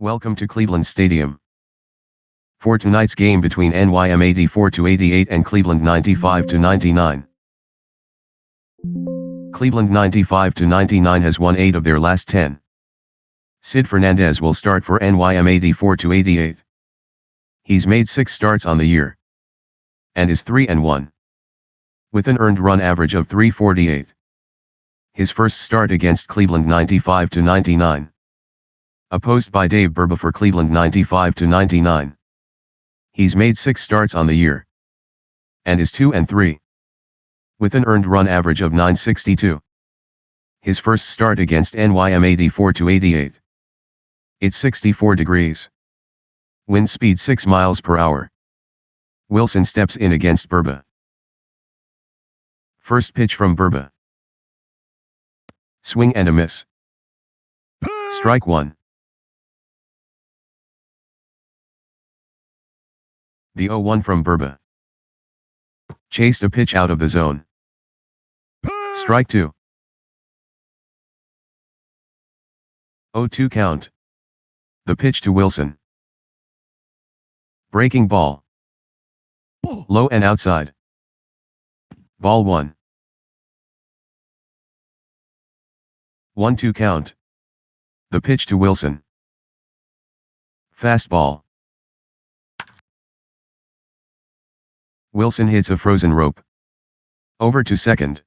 Welcome to Cleveland Stadium. For tonight's game between NYM 84-88 and Cleveland 95-99. Cleveland 95-99 has won 8 of their last 10. Sid Fernandez will start for NYM 84-88. He's made 6 starts on the year. And is 3-1. With an earned run average of .348. His first start against Cleveland 95-99. Opposed by Dave Burba for Cleveland 95-99. He's made 6 starts on the year. And is 2-3. With an earned run average of .962. His first start against NYM 84-88. It's 64 degrees. Wind speed 6 miles per hour. Wilson steps in against Burba. First pitch from Burba. Swing and a miss. Strike 1. The 0-1 from Burba. Chased a pitch out of the zone. Strike 2. 0-2 count. The pitch to Wilson. Breaking ball. Low and outside. Ball 1. 1-2 count. The pitch to Wilson. Fastball. Wilson hits a frozen rope. Over to second.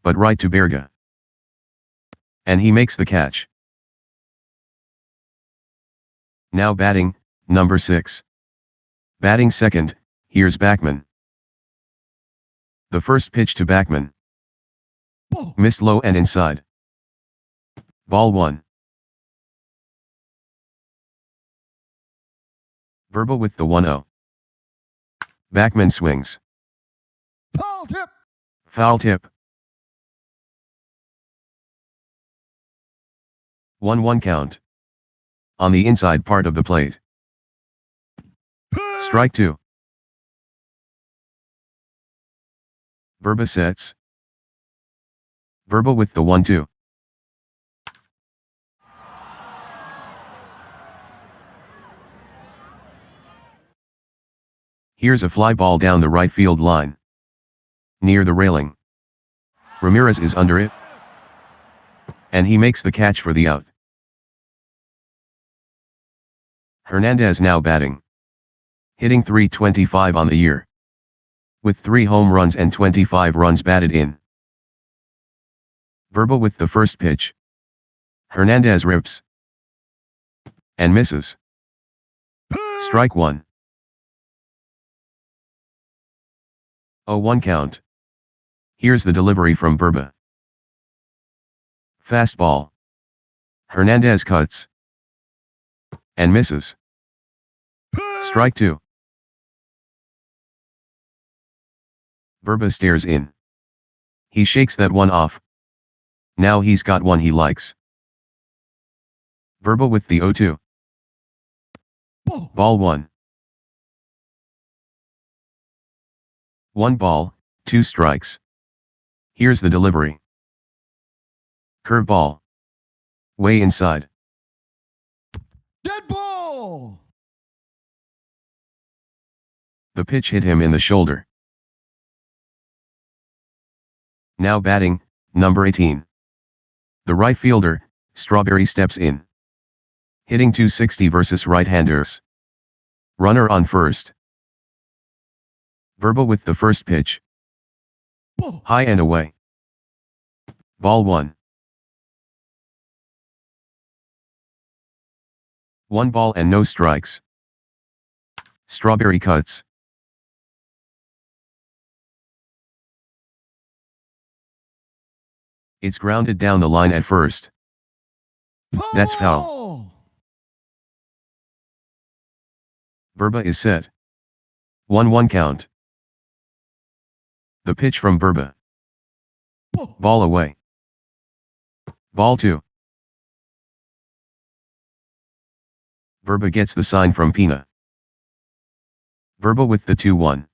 But right to Berga. And he makes the catch. Now batting, number 6. Batting second, here's Backman. The first pitch to Backman. Missed low and inside. Ball 1. Burba with the 1-0. Backman swings. Foul tip. Foul tip. 1-1 count. On the inside part of the plate. Strike 2. Burba sets. Burba with the 1-2. Here's a fly ball down the right field line. Near the railing. Ramirez is under it. And he makes the catch for the out. Hernandez now batting. Hitting .325 on the year. With 3 home runs and 25 runs batted in. Burba with the first pitch. Hernandez rips. And misses. Strike 1. 0-1 count. Here's the delivery from Burba. Fastball. Hernandez cuts. And misses. Strike 2. Burba stares in. He shakes that one off. Now he's got one he likes. Burba with the 0-2. Ball 1. 1 ball, 2 strikes. Here's the delivery. Curveball. Way inside. Dead ball. The pitch hit him in the shoulder. Now batting, number 18. The right fielder, Strawberry steps in. Hitting .260 versus right-handers. Runner on first. Burba with the first pitch. High and away. Ball 1. 1 ball and no strikes. Strawberry cuts. It's grounded down the line at first. That's foul. Burba is set. 1-1 count. The pitch from Burba. Ball away. Ball 2. Burba gets the sign from Pina. Burba with the 2-1.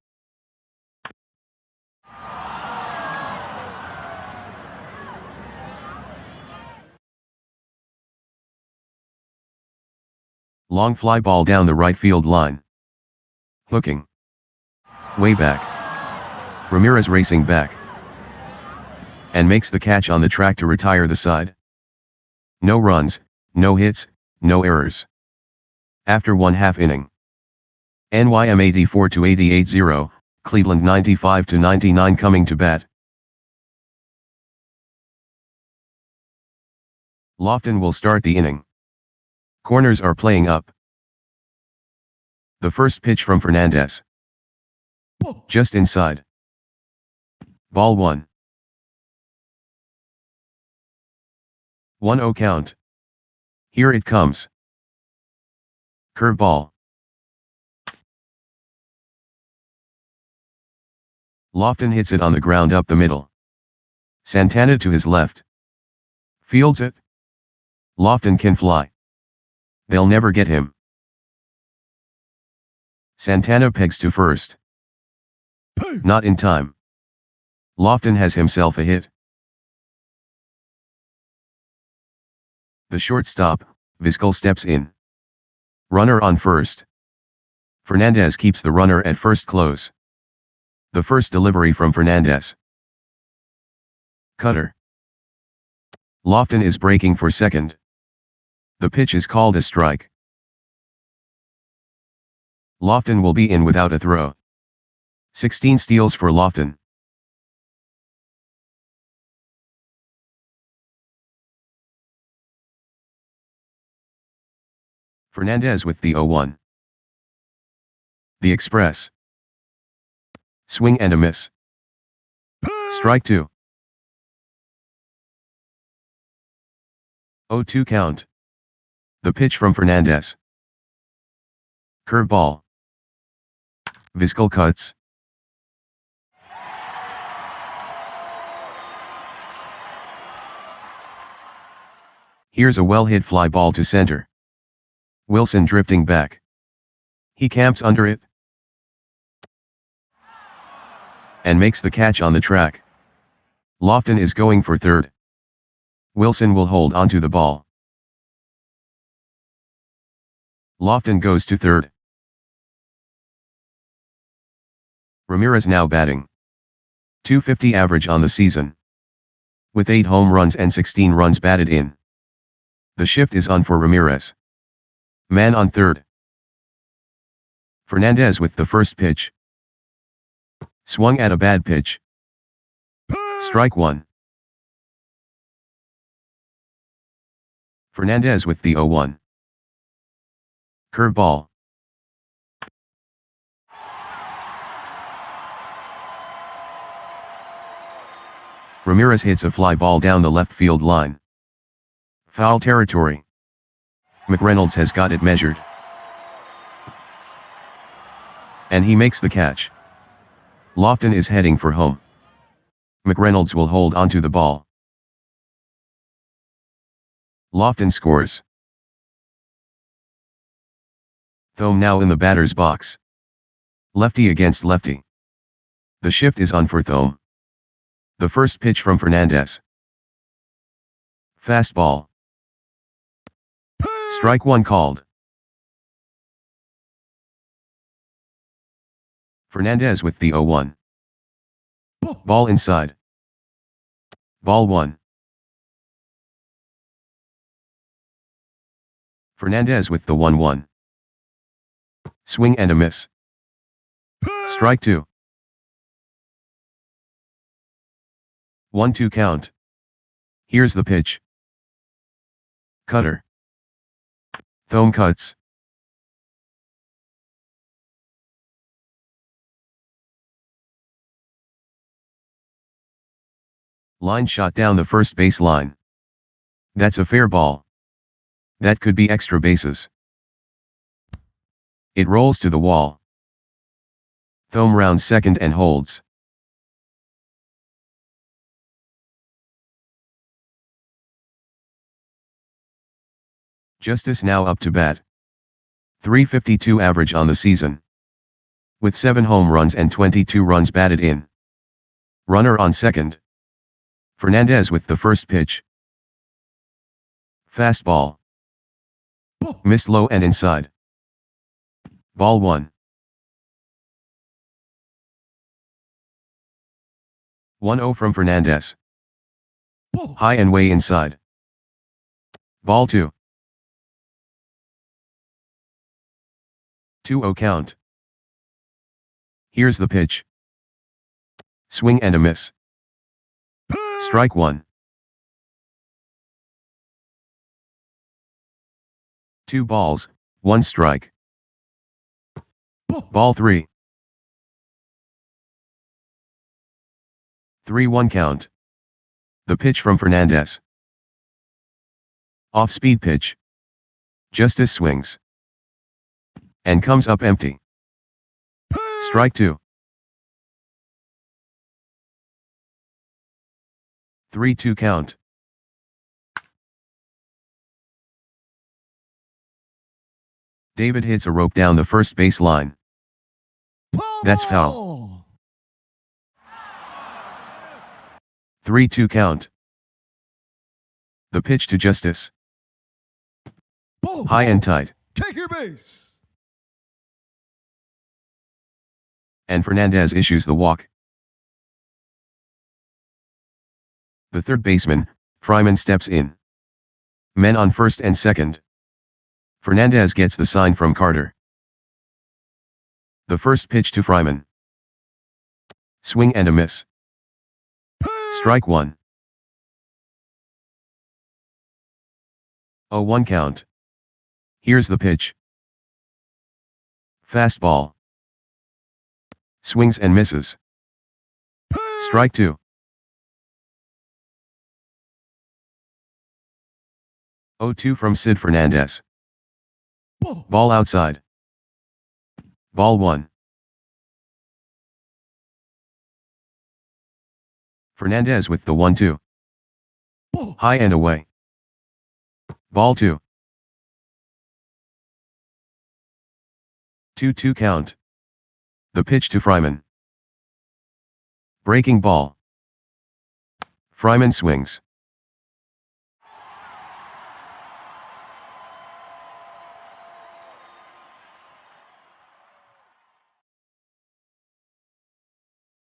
Long fly ball down the right field line. Hooking. Way back. Ramirez racing back. And makes the catch on the track to retire the side. No runs, no hits, no errors. After 1/2 inning. NYM 84-88-0, Cleveland 95-99 coming to bat. Lofton will start the inning. Corners are playing up. The first pitch from Fernandez. Just inside. Ball 1. 1-0 count. Here it comes. Curveball. Lofton hits it on the ground up the middle. Santana to his left. Fields it. Lofton can fly. They'll never get him. Santana pegs to first. Not in time. Lofton has himself a hit. The shortstop, Vizquel, steps in. Runner on first. Fernandez keeps the runner at first close. The first delivery from Fernandez. Cutter. Lofton is breaking for second. The pitch is called a strike. Lofton will be in without a throw. 16 steals for Lofton. Fernandez with the 0-1. The Express. Swing and a miss. Strike 2. 0-2 count. The pitch from Fernandez. Curveball. Vizquel cuts. Here's a well-hit fly ball to center. Wilson drifting back. He camps under it. And makes the catch on the track. Lofton is going for third. Wilson will hold onto the ball. Lofton goes to third. Ramirez now batting. .250 average on the season. With 8 home runs and 16 runs batted in. The shift is on for Ramirez. Man on third. Fernandez with the first pitch. Swung at a bad pitch. Strike 1. Fernandez with the 0-1. Curveball. Ramirez hits a fly ball down the left field line. Foul territory. McReynolds has got it measured. And he makes the catch. Lofton is heading for home. McReynolds will hold onto the ball. Lofton scores. Thome now in the batter's box. Lefty against lefty. The shift is on for Thome. The first pitch from Fernandez. Fastball. Strike 1 called. Fernandez with the 0-1. Ball inside. Ball 1. Fernandez with the 1-1. Swing and a miss. Strike 2. 1-2 count. Here's the pitch. Cutter. Thome cuts. Line shot down the first base line. That's a fair ball. That could be extra bases. It rolls to the wall. Thome rounds second and holds. Justice now up to bat. .352 average on the season. With 7 home runs and 22 runs batted in. Runner on second. Fernandez with the first pitch. Fastball. Missed low and inside. Ball 1. 1-0 from Fernandez. Ball. High and way inside. Ball 2. 2-0 count. Here's the pitch. Swing and a miss. Strike 1. 2 balls, 1 strike. Ball 3. 3-1 count. The pitch from Fernandez. Off-speed pitch. Justice swings. And comes up empty. Strike 2. 3-2 count. David hits a rope down the first base line. That's foul. 3-2 count. The pitch to Justice. High and tight. Take your base. And Fernandez issues the walk. The third baseman, Fryman, steps in. Men on first and second. Fernandez gets the sign from Carter. The first pitch to Fryman. Swing and a miss. Strike 1. 0-1 count. Here's the pitch. Fastball. Swings and misses. Strike 2. 0-2 from Sid Fernandez. Ball outside. Ball 1. Fernandez with the 1-2. High and away. Ball 2. 2-2 count. The pitch to Fryman. Breaking ball. Fryman swings.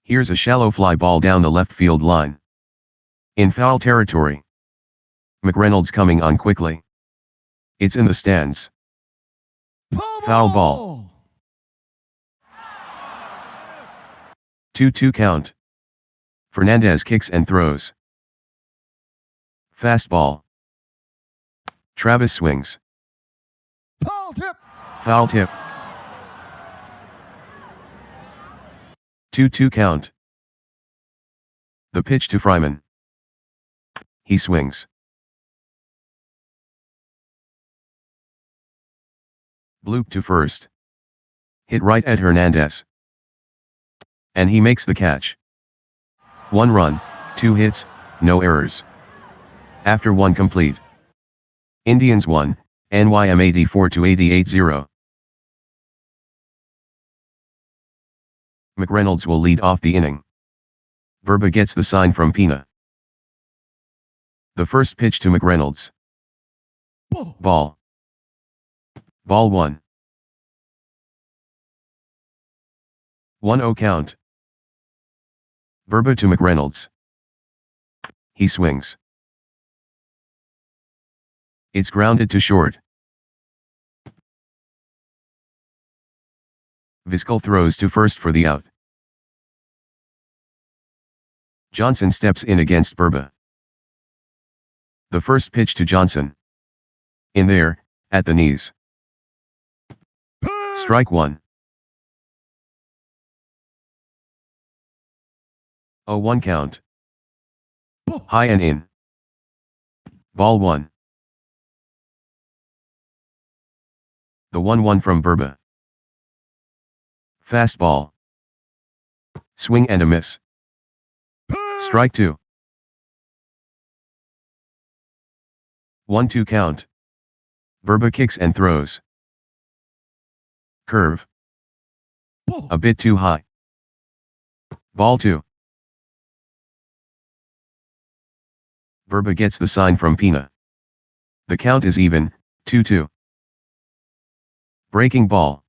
Here's a shallow fly ball down the left field line. In foul territory. McReynolds coming on quickly. It's in the stands. Foul ball. 2-2 count. Fernandez kicks and throws. Fastball. Travis swings. Foul tip. Foul tip. 2-2 count. The pitch to Fryman. He swings. Bloop to first. Hit right at Hernandez. And he makes the catch. 1 run, 2 hits, no errors. After 1 complete. Indians won, NYM 84-88-0. McReynolds will lead off the inning. Verba gets the sign from Pina. The first pitch to McReynolds. Ball. Ball 1. 1-0 count. Verba to McReynolds. He swings. It's grounded to short. Vizquel throws to first for the out. Johnson steps in against Verba. The first pitch to Johnson. In there, at the knees. Strike 1. 0-1 count. High and in. Ball 1. The 1-1 from Verba. Fastball. Swing and a miss. Strike 2. 1-2 count. Verba kicks and throws. Curve. A bit too high. Ball 2. Verba gets the sign from Pina. The count is even, 2-2. Breaking ball.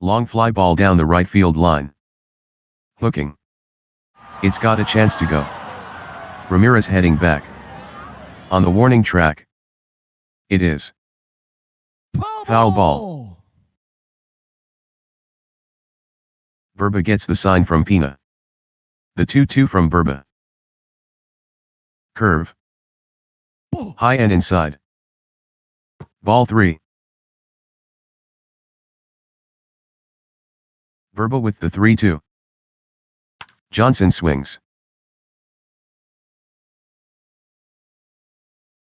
Long fly ball down the right field line. Hooking. It's got a chance to go. Ramirez heading back. On the warning track. It is. Foul ball. Verba gets the sign from Pina. The 2-2 from Verba. Curve. High and inside. Ball 3. Verba with the 3-2. Johnson swings.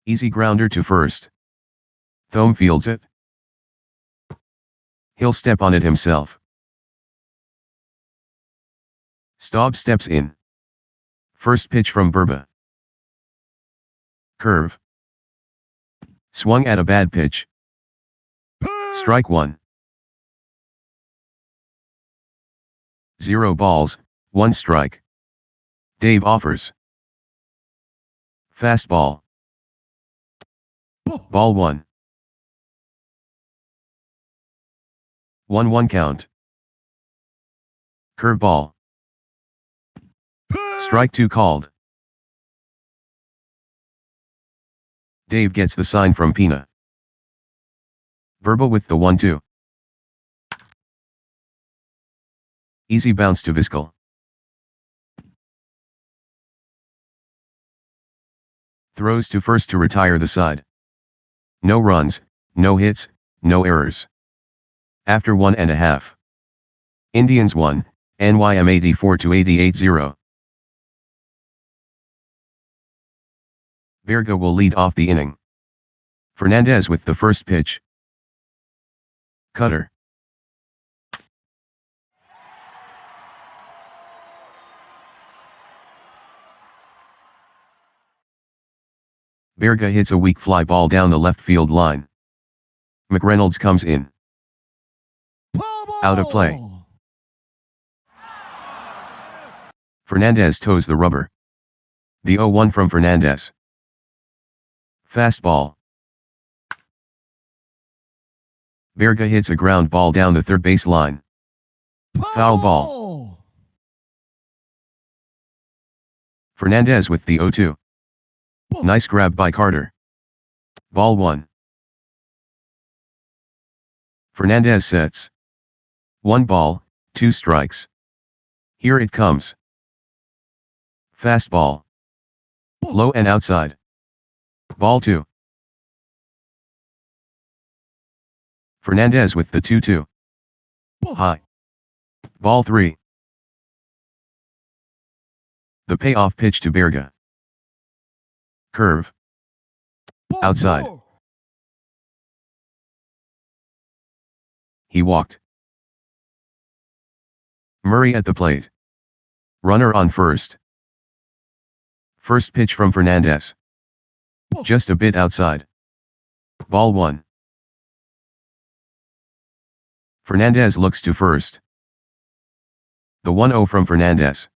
Easy grounder to first. Thome fields it. He'll step on it himself. Staub steps in. First pitch from Verba. Curve. Swung at a bad pitch. Strike 1. 0 balls, 1 strike. Dave offers. Fastball. Ball 1. 1-1 count. Curveball. Strike 2 called. Dave gets the sign from Pina. Verba with the 1-2. Easy bounce to Vizquel. Throws to first to retire the side. No runs, no hits, no errors. After 1.5. Indians 1, NYM 84-88-0. Verga will lead off the inning. Fernandez with the first pitch. Cutter. Verga hits a weak fly ball down the left field line. McReynolds comes in. Out of play. Fernandez toes the rubber. The 0-1 from Fernandez. Fastball. Verga hits a ground ball down the third base line. Foul ball. Fernandez with the 0-2. Nice grab by Carter. Ball 1. Fernandez sets. 1 ball, 2 strikes. Here it comes. Fastball. Low and outside. Ball 2. Fernandez with the 2-2. High. Ball 3. The payoff pitch to Verga. Curve. Outside. He walked. Murray at the plate. Runner on first. First pitch from Fernandez. Just a bit outside. Ball 1. Fernandez looks to first. The 1-0 from Fernandez.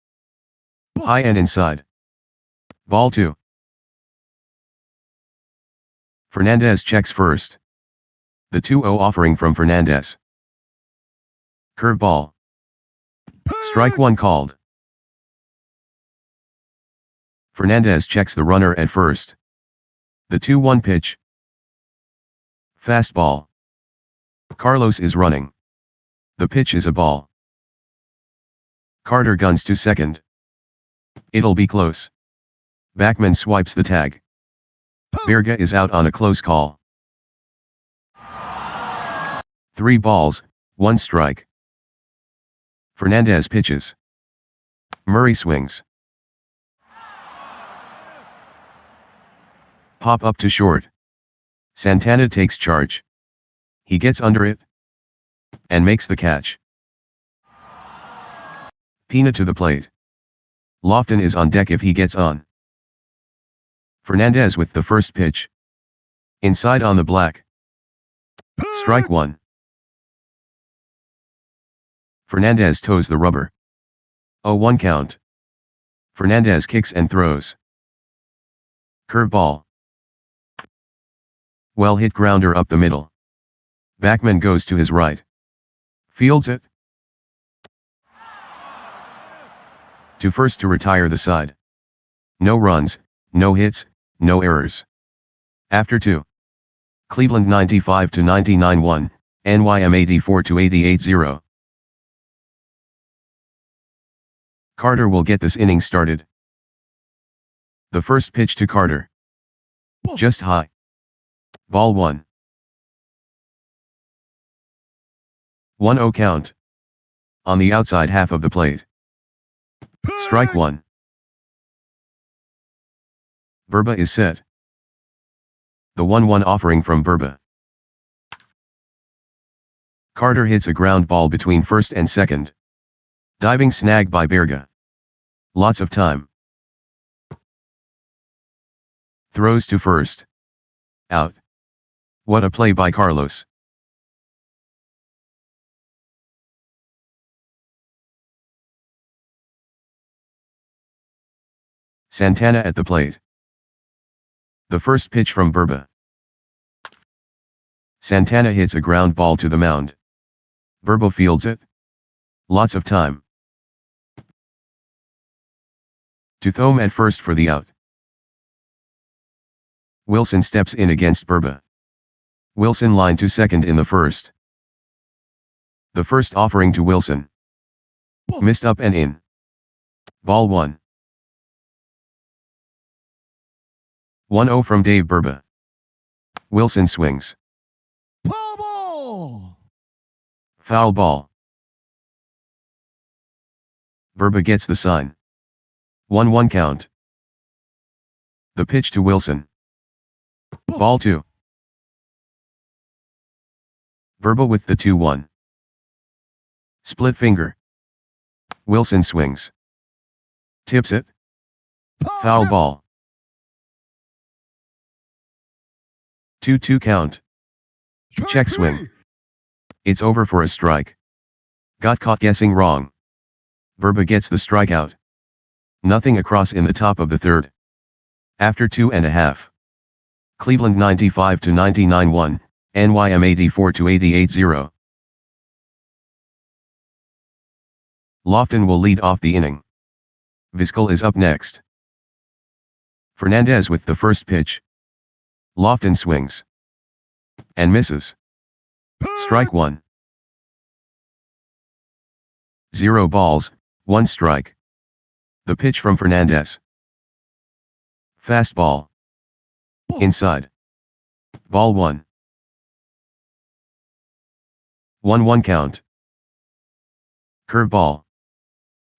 High and inside. Ball 2. Fernandez checks first. The 2-0 offering from Fernandez. Curveball. Strike 1 called. Fernandez checks the runner at first. The 2-1 pitch. Fastball. Carlos is running. The pitch is a ball. Carter guns to second. It'll be close. Backman swipes the tag. Verga is out on a close call. 3 balls, 1 strike. Fernandez pitches. Murray swings. Pop up to short. Santana takes charge. He gets under it. And makes the catch. Pina to the plate. Lofton is on deck if he gets on. Fernandez with the first pitch. Inside on the black. Strike 1. Fernandez toes the rubber. 0-1 count. Fernandez kicks and throws. Curveball. Well hit grounder up the middle. Backman goes to his right. Fields it. To first to retire the side. No runs, no hits, no errors. After 2. Cleveland 95-99-1, NYM 84-88-0. Carter will get this inning started. The first pitch to Carter. Just high. Ball 1. 1-0 count. On the outside half of the plate. Strike 1. Verba is set. The 1-1 offering from Verba. Carter hits a ground ball between first and second. Diving snag by Berga. Lots of time. Throws to first. Out. What a play by Carlos. Santana at the plate. The first pitch from Verba. Santana hits a ground ball to the mound. Verba fields it. Lots of time. To Thome at first for the out. Wilson steps in against Verba. Wilson line to second in the first. The first offering to Wilson. Missed up and in. Ball 1. 1-0 from Dave Verba. Wilson swings. Foul ball. Foul ball. Verba gets the sign. 1-1 count. The pitch to Wilson. Ball 2. Verba with the 2-1. Split finger. Wilson swings. Tips it. Foul ball. 2-2 count. Check swing. It's over for a strike. Got caught guessing wrong. Verba gets the strikeout. Nothing across in the top of the third. After 2.5. Cleveland 95-99-1, NYM 84-88-0. Lofton will lead off the inning. Vizquel is up next. Fernandez with the first pitch. Lofton swings. And misses. Strike 1. 0 balls, 1 strike. The pitch from Fernandez. Fastball. Inside. Ball 1. 1-1 count. Curveball.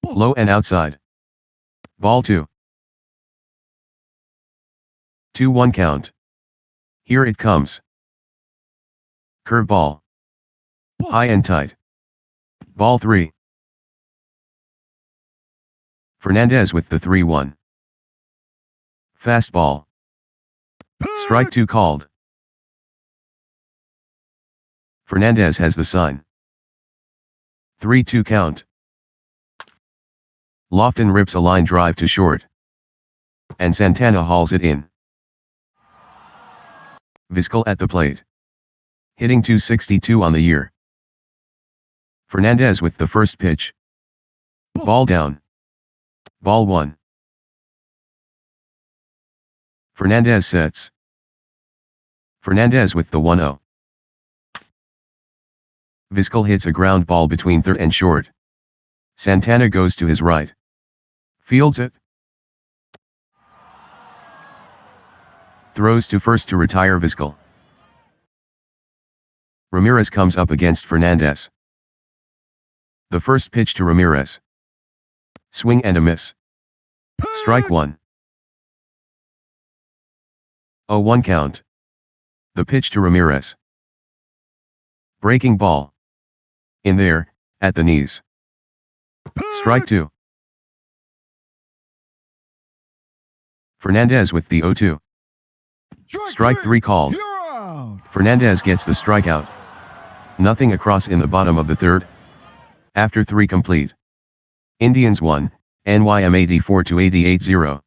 Low and outside. Ball 2. 2-1 count. Here it comes. Curveball. High and tight. Ball 3. Fernandez with the 3-1. Fastball. Strike 2 called. Fernandez has the sign. 3-2 count. Lofton rips a line drive to short. And Santana hauls it in. Vizquel at the plate. Hitting .262 on the year. Fernandez with the first pitch. Ball down. Ball 1. Fernandez sets. Fernandez with the 1-0. Vizquel hits a ground ball between third and short. Santana goes to his right. Fields it. Throws to first to retire Vizquel. Ramirez comes up against Fernandez. The first pitch to Ramirez. Swing and a miss. Strike 1. 0-1 count. The pitch to Ramirez. Breaking ball. In there, at the knees. Strike 2. Fernandez with the 0-2. Strike 3 called. Fernandez gets the strikeout. Nothing across in the bottom of the third. After 3 complete. Indians 1, NYM 84-88-0.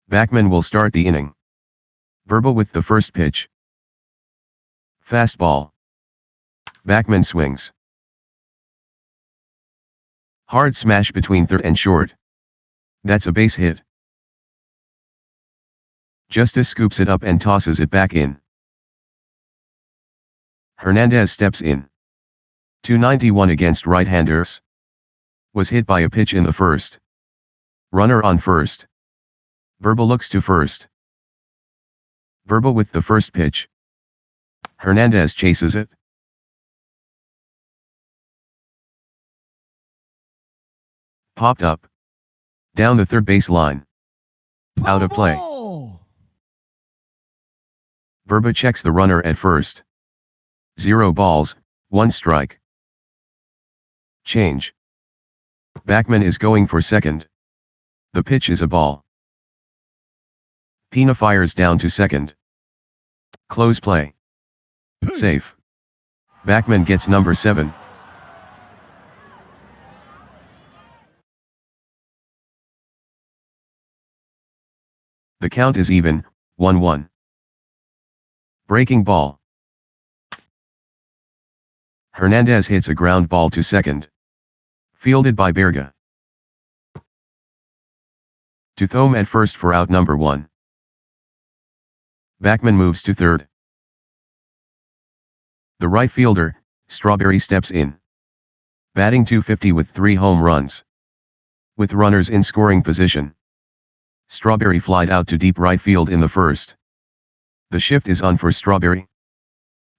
Backman will start the inning. Verba with the first pitch. Fastball. Backman swings. Hard smash between third and short. That's a base hit. Justice scoops it up and tosses it back in. Hernandez steps in. 291 against right-handers. Was hit by a pitch in the first. Runner on first. Verbal looks to first. Verbal with the first pitch. Hernandez chases it. Popped up. Down the third base line. Out of play. Verba checks the runner at first. 0 balls, 1 strike. Change. Backman is going for second. The pitch is a ball. Pina fires down to second. Close play. Safe. Backman gets number 7. The count is even, 1-1. Breaking ball. Hernandez hits a ground ball to second. Fielded by Berga. To Thome at first for out number 1. Backman moves to third. The right fielder, Strawberry, steps in. Batting .250 with 3 home runs. With runners in scoring position. Strawberry flied out to deep right field in the first. The shift is on for Strawberry.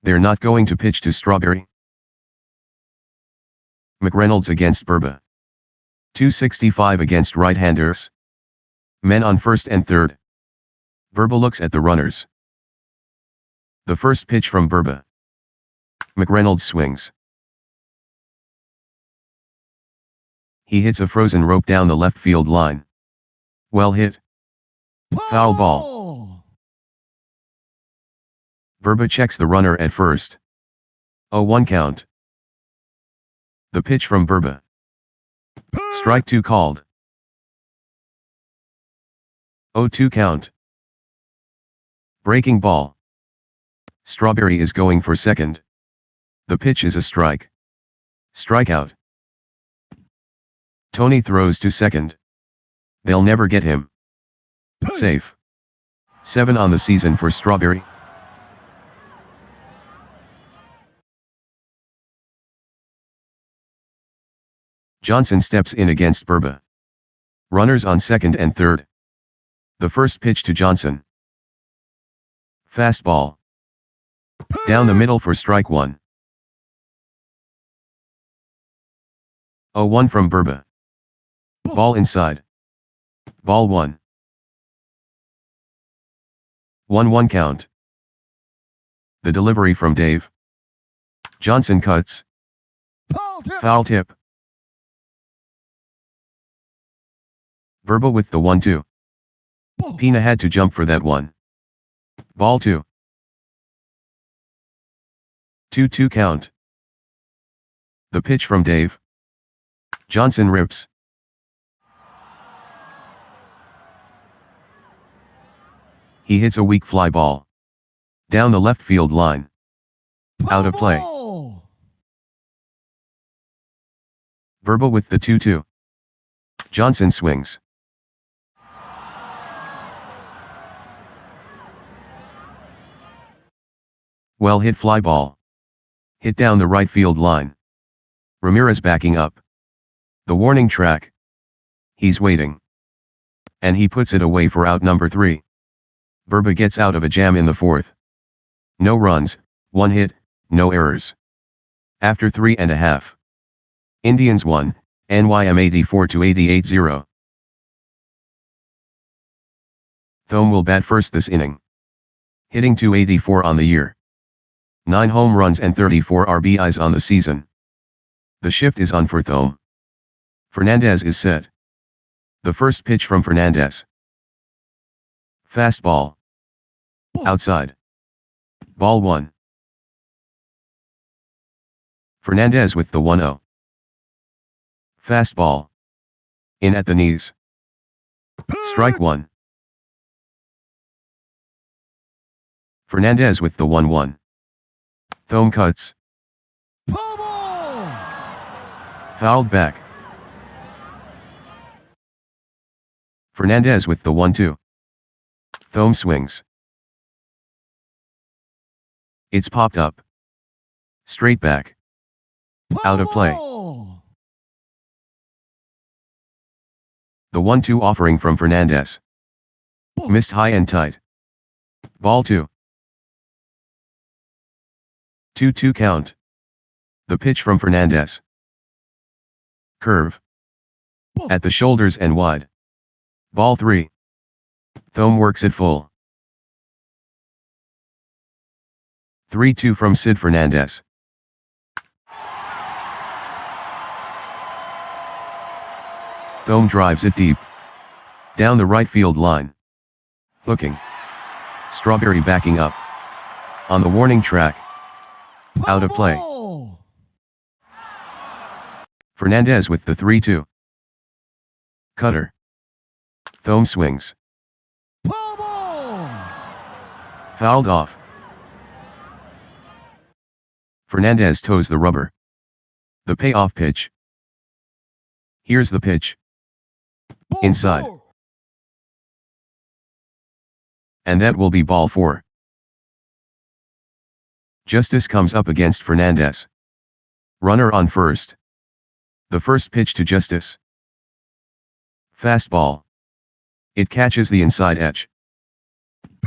They're not going to pitch to Strawberry. McReynolds against Burba. 265 against right-handers. Men on first and third. Burba looks at the runners. The first pitch from Burba. McReynolds swings. He hits a frozen rope down the left field line. Well hit. Foul ball. Burba checks the runner at first. 0-1 count. The pitch from Burba. Strike 2 called. 0-2 count. Breaking ball. Strawberry is going for second. The pitch is a strike. Strikeout. Tony throws to second. They'll never get him. Safe. 7 on the season for Strawberry. Johnson steps in against Burba. Runners on second and third. The first pitch to Johnson. Fastball. Down the middle for strike 1. 0-1 from Burba. Ball inside. Ball 1. 1-1 count. The delivery from Dave. Johnson cuts. Foul tip. Burba with the 1-2. Pina had to jump for that one. Ball 2. 2-2 count. The pitch from Dave. Johnson rips. He hits a weak fly ball. Down the left field line. Out of play. Burba with the 2-2. Johnson swings. Well hit fly ball. Hit down the right field line. Ramirez backing up. The warning track. He's waiting. And he puts it away for out number 3. Burba gets out of a jam in the 4th. No runs, 1 hit, no errors. After 3.5. Indians won, NYM 84-88-0. Thome will bat first this inning. Hitting .284 on the year. 9 home runs and 34 RBIs on the season. The shift is on for Thome. Fernandez is set. The first pitch from Fernandez. Fastball. Outside. Ball 1. Fernandez with the 1-0. Fastball. In at the knees. Strike 1. Fernandez with the 1-1. Thome cuts. Fouled back. Fernandez with the 1-2. Thome swings. It's popped up. Straight back. Out of play. Ball. The 1-2 offering from Fernandez. Ball. Missed high and tight. Ball 2. 2-2 count. The pitch from Fernandez. Curve. Ball. At the shoulders and wide. Ball 3. Thome works it full. 3-2 from Sid Fernandez. Thome drives it deep. Down the right field line. Hooking. Strawberry backing up. On the warning track. Out of play. Ball. Fernandez with the 3-2. Cutter. Thome swings. Ball. Fouled off. Fernandez toes the rubber. The payoff pitch. Here's the pitch. Ball. Inside. And that will be ball 4. Justice comes up against Fernandez. Runner on first. The first pitch to Justice. Fastball. It catches the inside edge.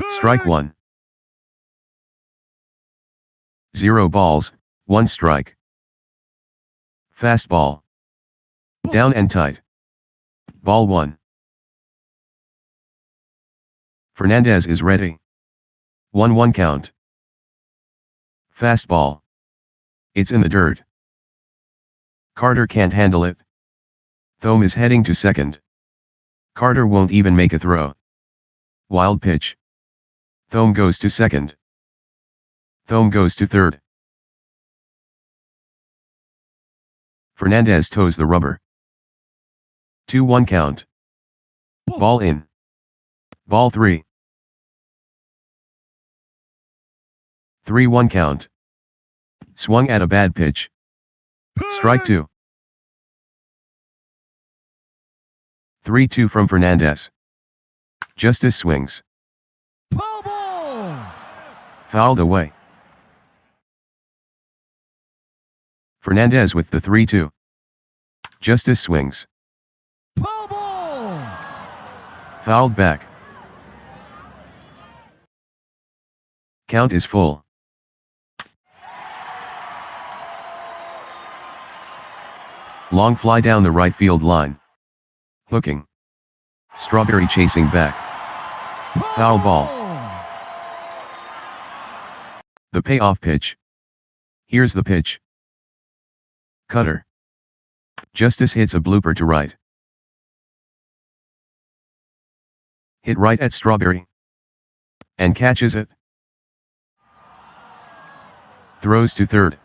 Strike 1. 0 balls, 1 strike. Fastball. Down and tight. Ball 1. Fernandez is ready. 1-1 count. Fastball. It's in the dirt. Carter can't handle it. Thome is heading to second. Carter won't even make a throw. Wild pitch. Thome goes to second. Thome goes to third. Fernandez toes the rubber. 2-1 count. Ball in. Ball 3. 3-1 count. Swung at a bad pitch. Strike 2. 3-2 from Fernandez. Justice swings. Ball. Fouled away. Fernandez with the 3-2. Justice swings. Ball. Fouled back. Count is full. Long fly down the right field line. Hooking. Strawberry chasing back. Foul ball. The payoff pitch. Here's the pitch. Cutter. Justice hits a blooper to right. Hit right at Strawberry. And catches it. Throws to third.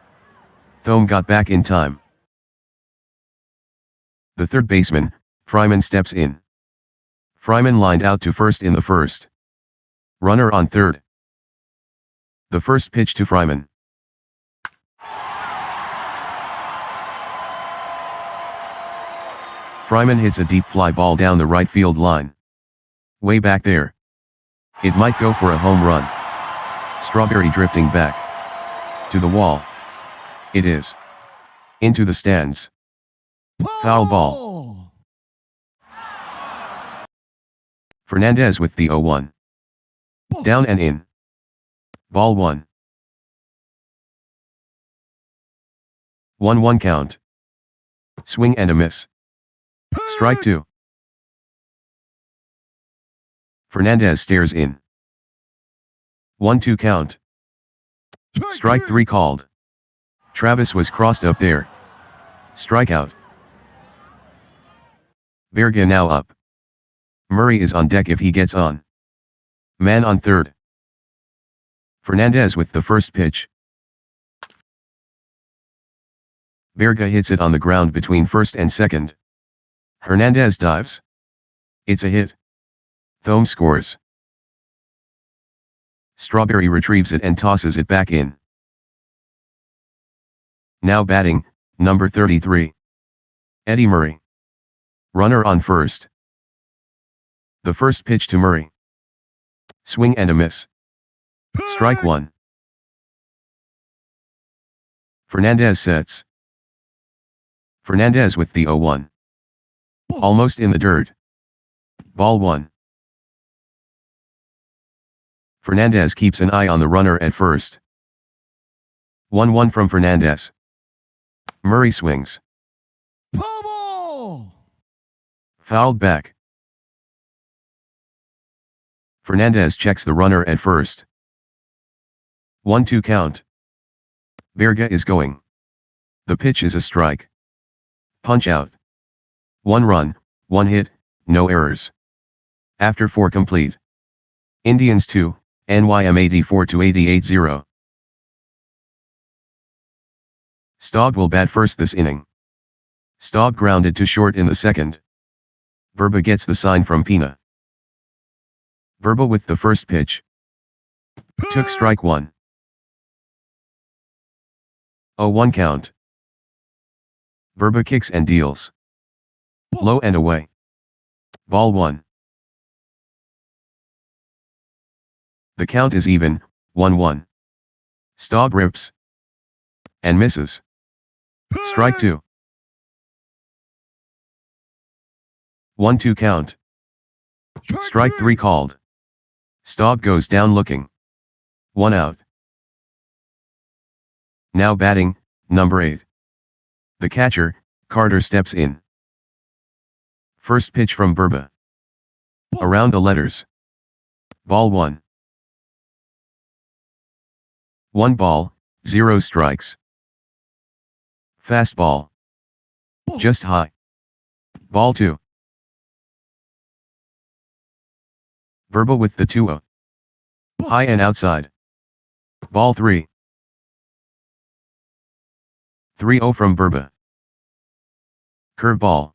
Thome got back in time. The third baseman, Fryman, steps in. Fryman lined out to first in the first. Runner on third. The first pitch to Fryman. Fryman hits a deep fly ball down the right field line. Way back there. It might go for a home run. Strawberry drifting back. To the wall. It is. Into the stands. Foul ball. Fernandez with the 0-1. Down and in. Ball 1. 1-1 count. Swing and a miss. Strike 2. Fernandez stares in. 1-2 count. Strike 3 called. Travis was crossed up there. Strikeout. Berga now up. Murray is on deck if he gets on. Man on third. Fernandez with the first pitch. Berga hits it on the ground between first and second. Hernandez dives. It's a hit. Thome scores. Strawberry retrieves it and tosses it back in. Now batting, number 33. Eddie Murray. Runner on first. The first pitch to Murray. Swing and a miss. Strike one. Fernandez sets. Fernandez with the 0-1. Almost in the dirt. Ball one. Fernandez keeps an eye on the runner at first. 1-1 from Fernandez. Murray swings. Ball. Fouled back. Fernandez checks the runner at first. 1-2 count. Berga is going. The pitch is a strike. Punch out. 1 run, 1 hit, no errors. After 4 complete. Indians 2, NYM 84-88-0. Staub will bat first this inning. Staub grounded to short in the second. Verba gets the sign from Pina. Verba with the first pitch. Took strike one. 0-1 count. Verba kicks and deals. Low and away. Ball one. The count is even, 1-1. Staub rips. And misses. Strike two. 1-2 count. Strike three called. Staub goes down looking. 1 out. Now batting, number 8. The catcher, Carter steps in. First pitch from Verba. Around the letters. Ball one. 1 ball, 0 strikes. Fastball. Just high. Ball 2. Verba with the 2-0. High and outside. Ball 3. 3-0 from Verba. Curveball.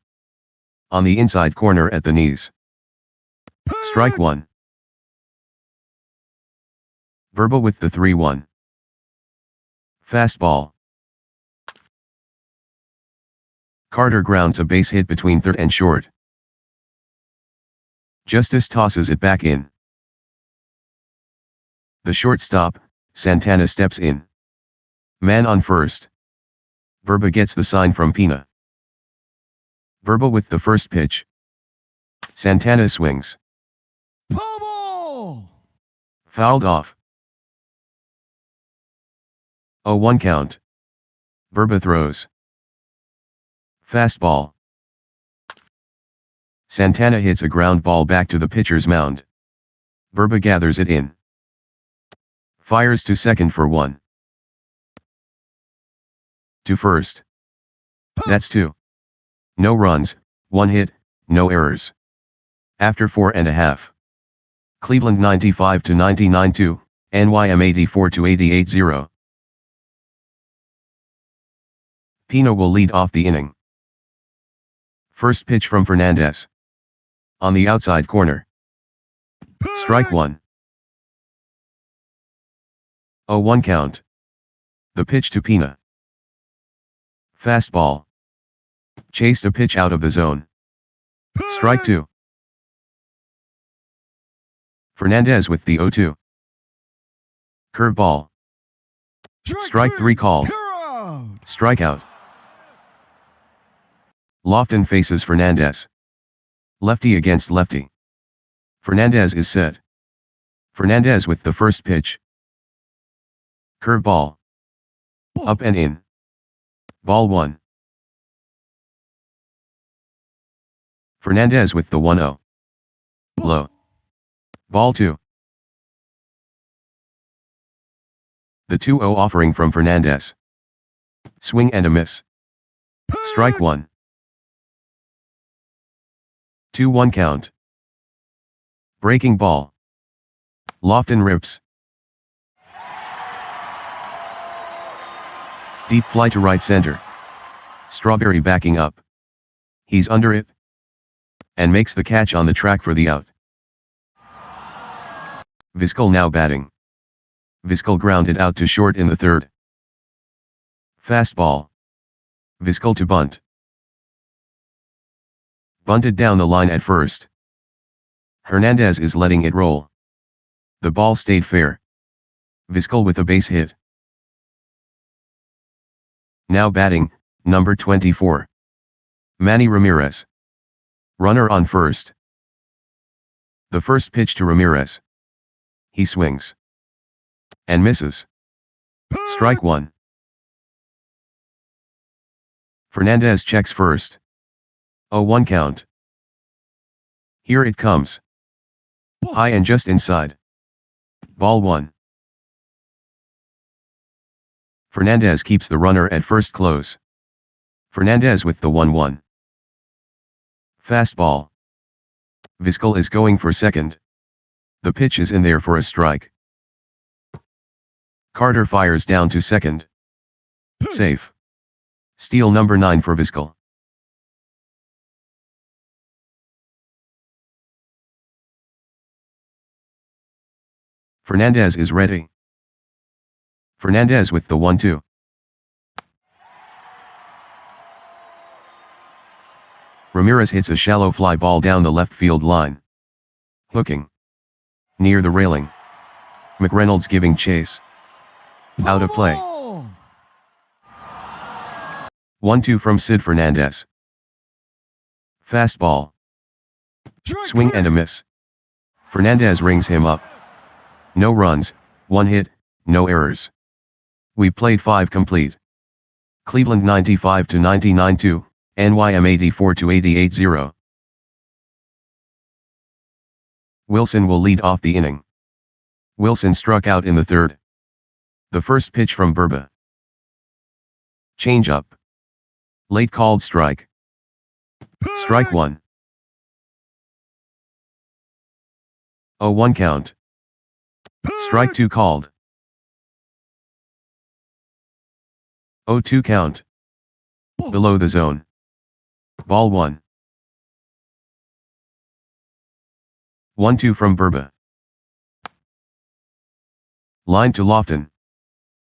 On the inside corner at the knees. Strike 1. Verba with the 3-1. Fastball. Carter grounds a base hit between third and short. Justice tosses it back in. The shortstop, Santana steps in. Man on first. Verba gets the sign from Pina. Verba with the first pitch. Santana swings. Ball. Fouled off. 0-1 count. Verba throws. Fastball. Santana hits a ground ball back to the pitcher's mound. Verba gathers it in. Fires to second for 1. To first. That's 2. No runs, 1 hit, no errors. After 4.5. Cleveland 95-99-2, NYM 84-88-0. Pina will lead off the inning. First pitch from Fernandez. On the outside corner. Strike 1. 0-1 count. The pitch to Pina. Fastball. Chased a pitch out of the zone. Strike 2. Fernandez with the 0-2. Curveball. Strike 3 called. Strikeout. Lofton faces Fernandez. Lefty against lefty. Fernandez is set. Fernandez with the first pitch. Curveball. Up and in. Ball 1. Fernandez with the 1-0. Low. Ball 2. The 2-0 offering from Fernandez. Swing and a miss. Strike 1. 2-1 count. Breaking ball. Lofton rips. Deep fly to right center. Strawberry backing up. He's under it. And makes the catch on the track for the out. Vizquel now batting. Vizquel grounded out to short in the third. Fastball. Vizquel to bunt. Bunted down the line at first. Hernandez is letting it roll. The ball stayed fair. Vizquel with a base hit. Now batting, number 24. Manny Ramirez. Runner on first. The first pitch to Ramirez. He swings. And misses. Strike one. Fernandez checks first. 0-1 count. Here it comes. High and just inside. Ball one. Fernandez keeps the runner at first close. Fernandez with the 1-1. Fastball. Vizquel is going for second. The pitch is in there for a strike. Carter fires down to second. Safe. Steal number 9 for Vizquel. Fernandez is ready. Fernandez with the 1-2. Ramirez hits a shallow fly ball down the left field line. Hooking. Near the railing. McReynolds giving chase. Out of play. 1-2 from Sid Fernandez. Fastball. Swing and a miss. Fernandez rings him up. No runs, 1 hit, no errors. We played 5 complete. Cleveland 95-99-2, NYM 84-88-0. Wilson will lead off the inning. Wilson struck out in the third. The first pitch from Burba. Changeup. Late called strike. Strike one. 0-1 count. Strike two called. 0-2 count. Below the zone. Ball one. 1-2 from Burba. Line to Lofton.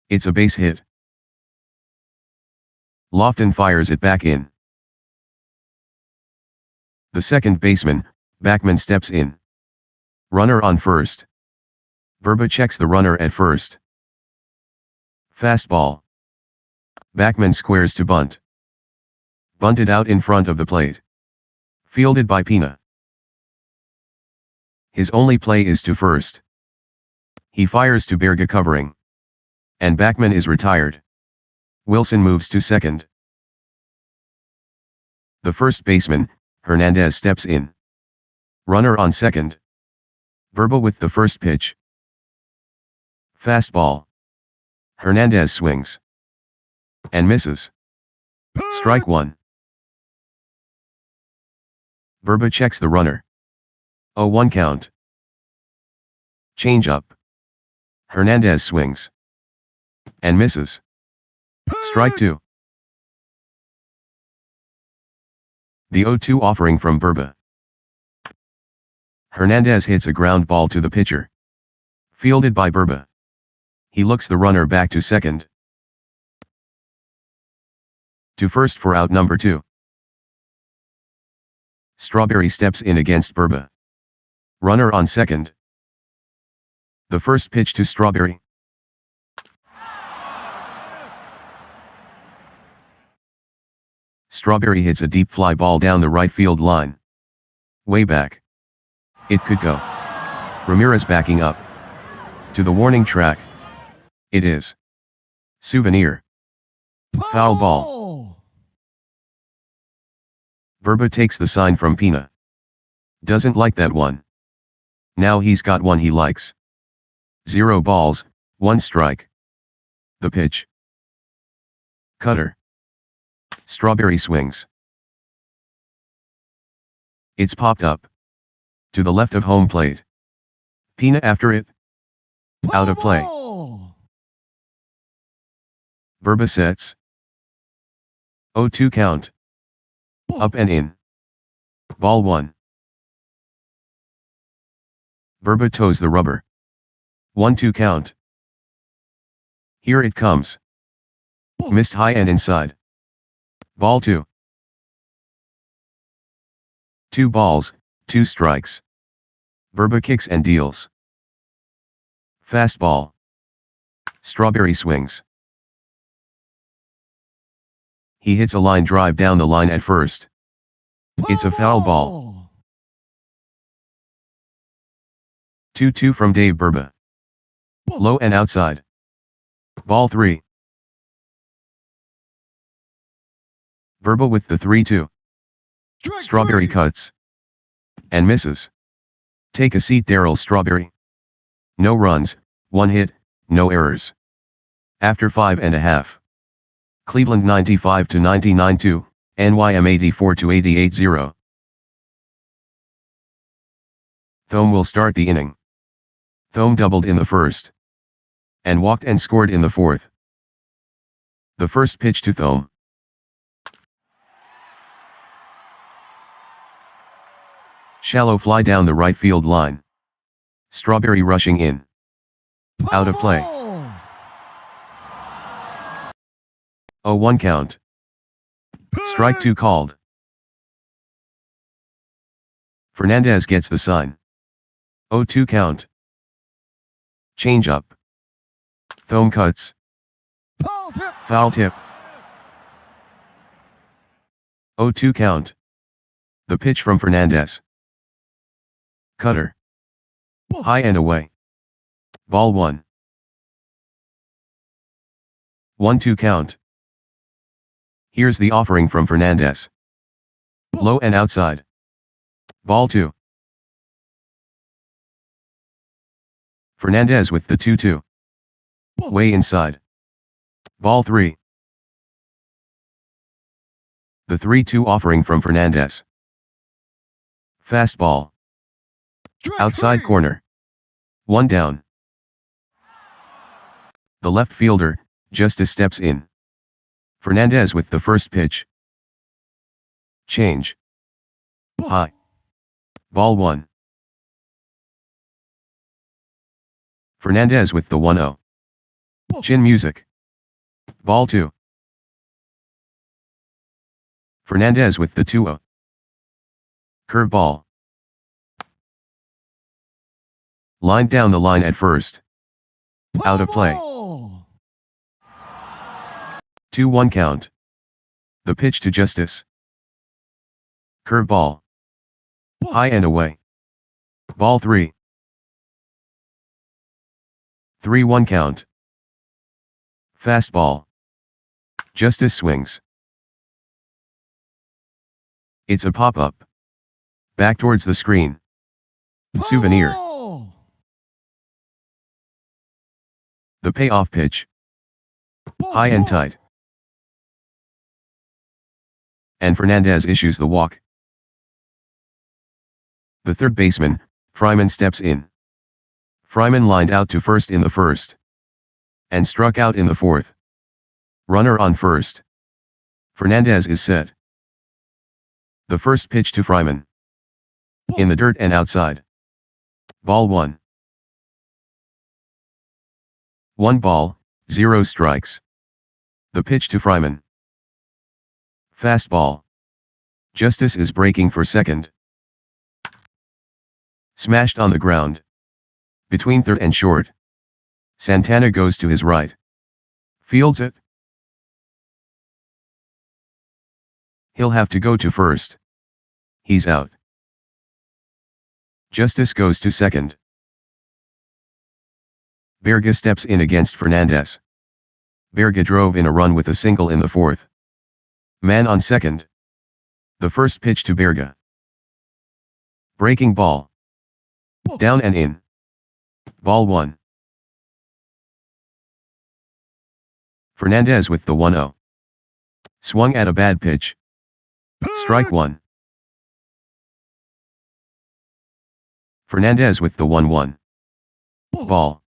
It's a base hit. Lofton fires it back in. The second baseman, Backman, steps in. Runner on first. Burba checks the runner at first. Fastball. Backman squares to bunt. Bunted out in front of the plate. Fielded by Pina. His only play is to first. He fires to Berga covering. And Backman is retired. Wilson moves to second. The first baseman, Hernandez, steps in. Runner on second. Burba with the first pitch. Fastball. Hernandez swings. And misses. Strike one. Burba checks the runner. 0-1 count. Changeup. Hernandez swings. And misses. Strike two. The 0-2 offering from Burba. Hernandez hits a ground ball to the pitcher. Fielded by Burba. He looks the runner back to second. To first for out number 2. Strawberry steps in against Burba. Runner on second. The first pitch to Strawberry. Strawberry hits a deep fly ball down the right field line. Way back. It could go. Ramirez backing up. To the warning track. It is. Souvenir. Foul ball. Burba takes the sign from Pina. Doesn't like that one. Now he's got one he likes. 0 balls, 1 strike. The pitch. Cutter. Strawberry swings. It's popped up. To the left of home plate. Pina after it. Out of play. Burba sets. 0-2 count. Up and in. Ball one. Burba toes the rubber. 1-2 count. Here it comes. Missed high and inside. Ball two. 2 balls, 2 strikes. Verba kicks and deals. Fastball. Strawberry swings. He hits a line drive down the line at first. It's a foul ball. 2-2 from Dave Verba. Low and outside. Ball 3. Verba with the 3-2. Strawberry cuts. And misses. Take a seat, Darryl Strawberry. No runs, 1 hit, no errors. After 5.5. Cleveland 95-99-2, NYM 84-88-0. Thome will start the inning. Thome doubled in the first. And walked and scored in the fourth. The first pitch to Thome. Shallow fly down the right field line. Strawberry rushing in. Out of play. 0-1 count. Strike 2 called. Fernandez gets the sign. 0-2 count. Change up. Thome cuts. Foul tip. 0-2 count. The pitch from Fernandez. Cutter. High and away. Ball 1. 1-2 count. Here's the offering from Fernandez. Low and outside. Ball 2. Fernandez with the 2-2. Way inside. Ball 3. The 3-2 offering from Fernandez. Fastball. Outside corner. 1 down. The left fielder, Justice steps in. Fernandez with the first pitch. Change. High. Ball 1. Fernandez with the 1-0. Chin music. Ball 2. Fernandez with the 2-0. Curveball. Lined down the line at first. Out of play. 2-1 count. The pitch to Justice. Curveball. High and away. Ball 3. 3-1 count. Fastball. Justice swings. It's a pop-up. Back towards the screen. Souvenir. The payoff pitch. High and tight. And Fernandez issues the walk. The third baseman, Fryman, steps in. Fryman lined out to first in the first. And struck out in the fourth. Runner on first. Fernandez is set. The first pitch to Fryman. In the dirt and outside. Ball 1. 1 ball, 0 strikes. The pitch to Fryman. Fastball. Justice is breaking for second. Smashed on the ground. Between third and short. Santana goes to his right. Fields it. He'll have to go to first. He's out. Justice goes to second. Berga steps in against Fernandez. Berga drove in a run with a single in the fourth. Man on second. The first pitch to Berga. Breaking ball. Down and in. Ball 1. Fernandez with the 1-0. Swung at a bad pitch. Strike 1. Fernandez with the 1-1. Ball.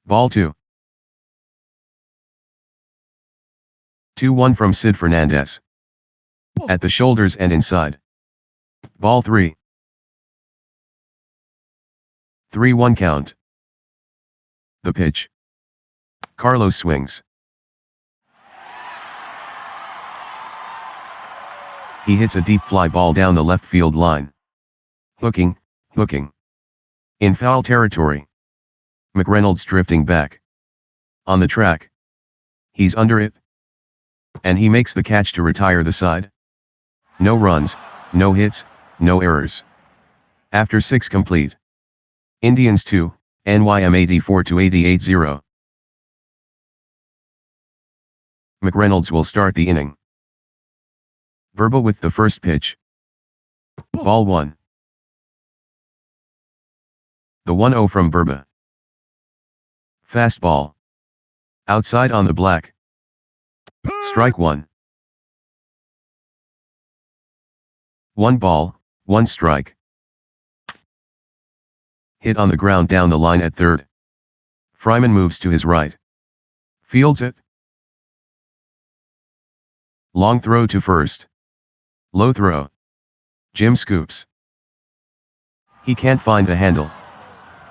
Ball 2. 2-1 from Sid Fernandez. At the shoulders and inside. Ball 3. 3-1 count. The pitch. Carlos swings. He hits a deep fly ball down the left field line. Hooking, hooking. In foul territory. McReynolds drifting back. On the track. He's under it. And he makes the catch to retire the side. No runs, no hits, no errors. After 6 complete. Indians 2, NYM 84-88-0. McReynolds will start the inning. Verba with the first pitch. Ball 1. The 1-0 from Verba. Fastball. Outside on the black. Strike 1. 1 ball, 1 strike. Hit on the ground down the line at third. Fryman moves to his right. Fields it. Long throw to first. Low throw. Jim scoops. He can't find the handle.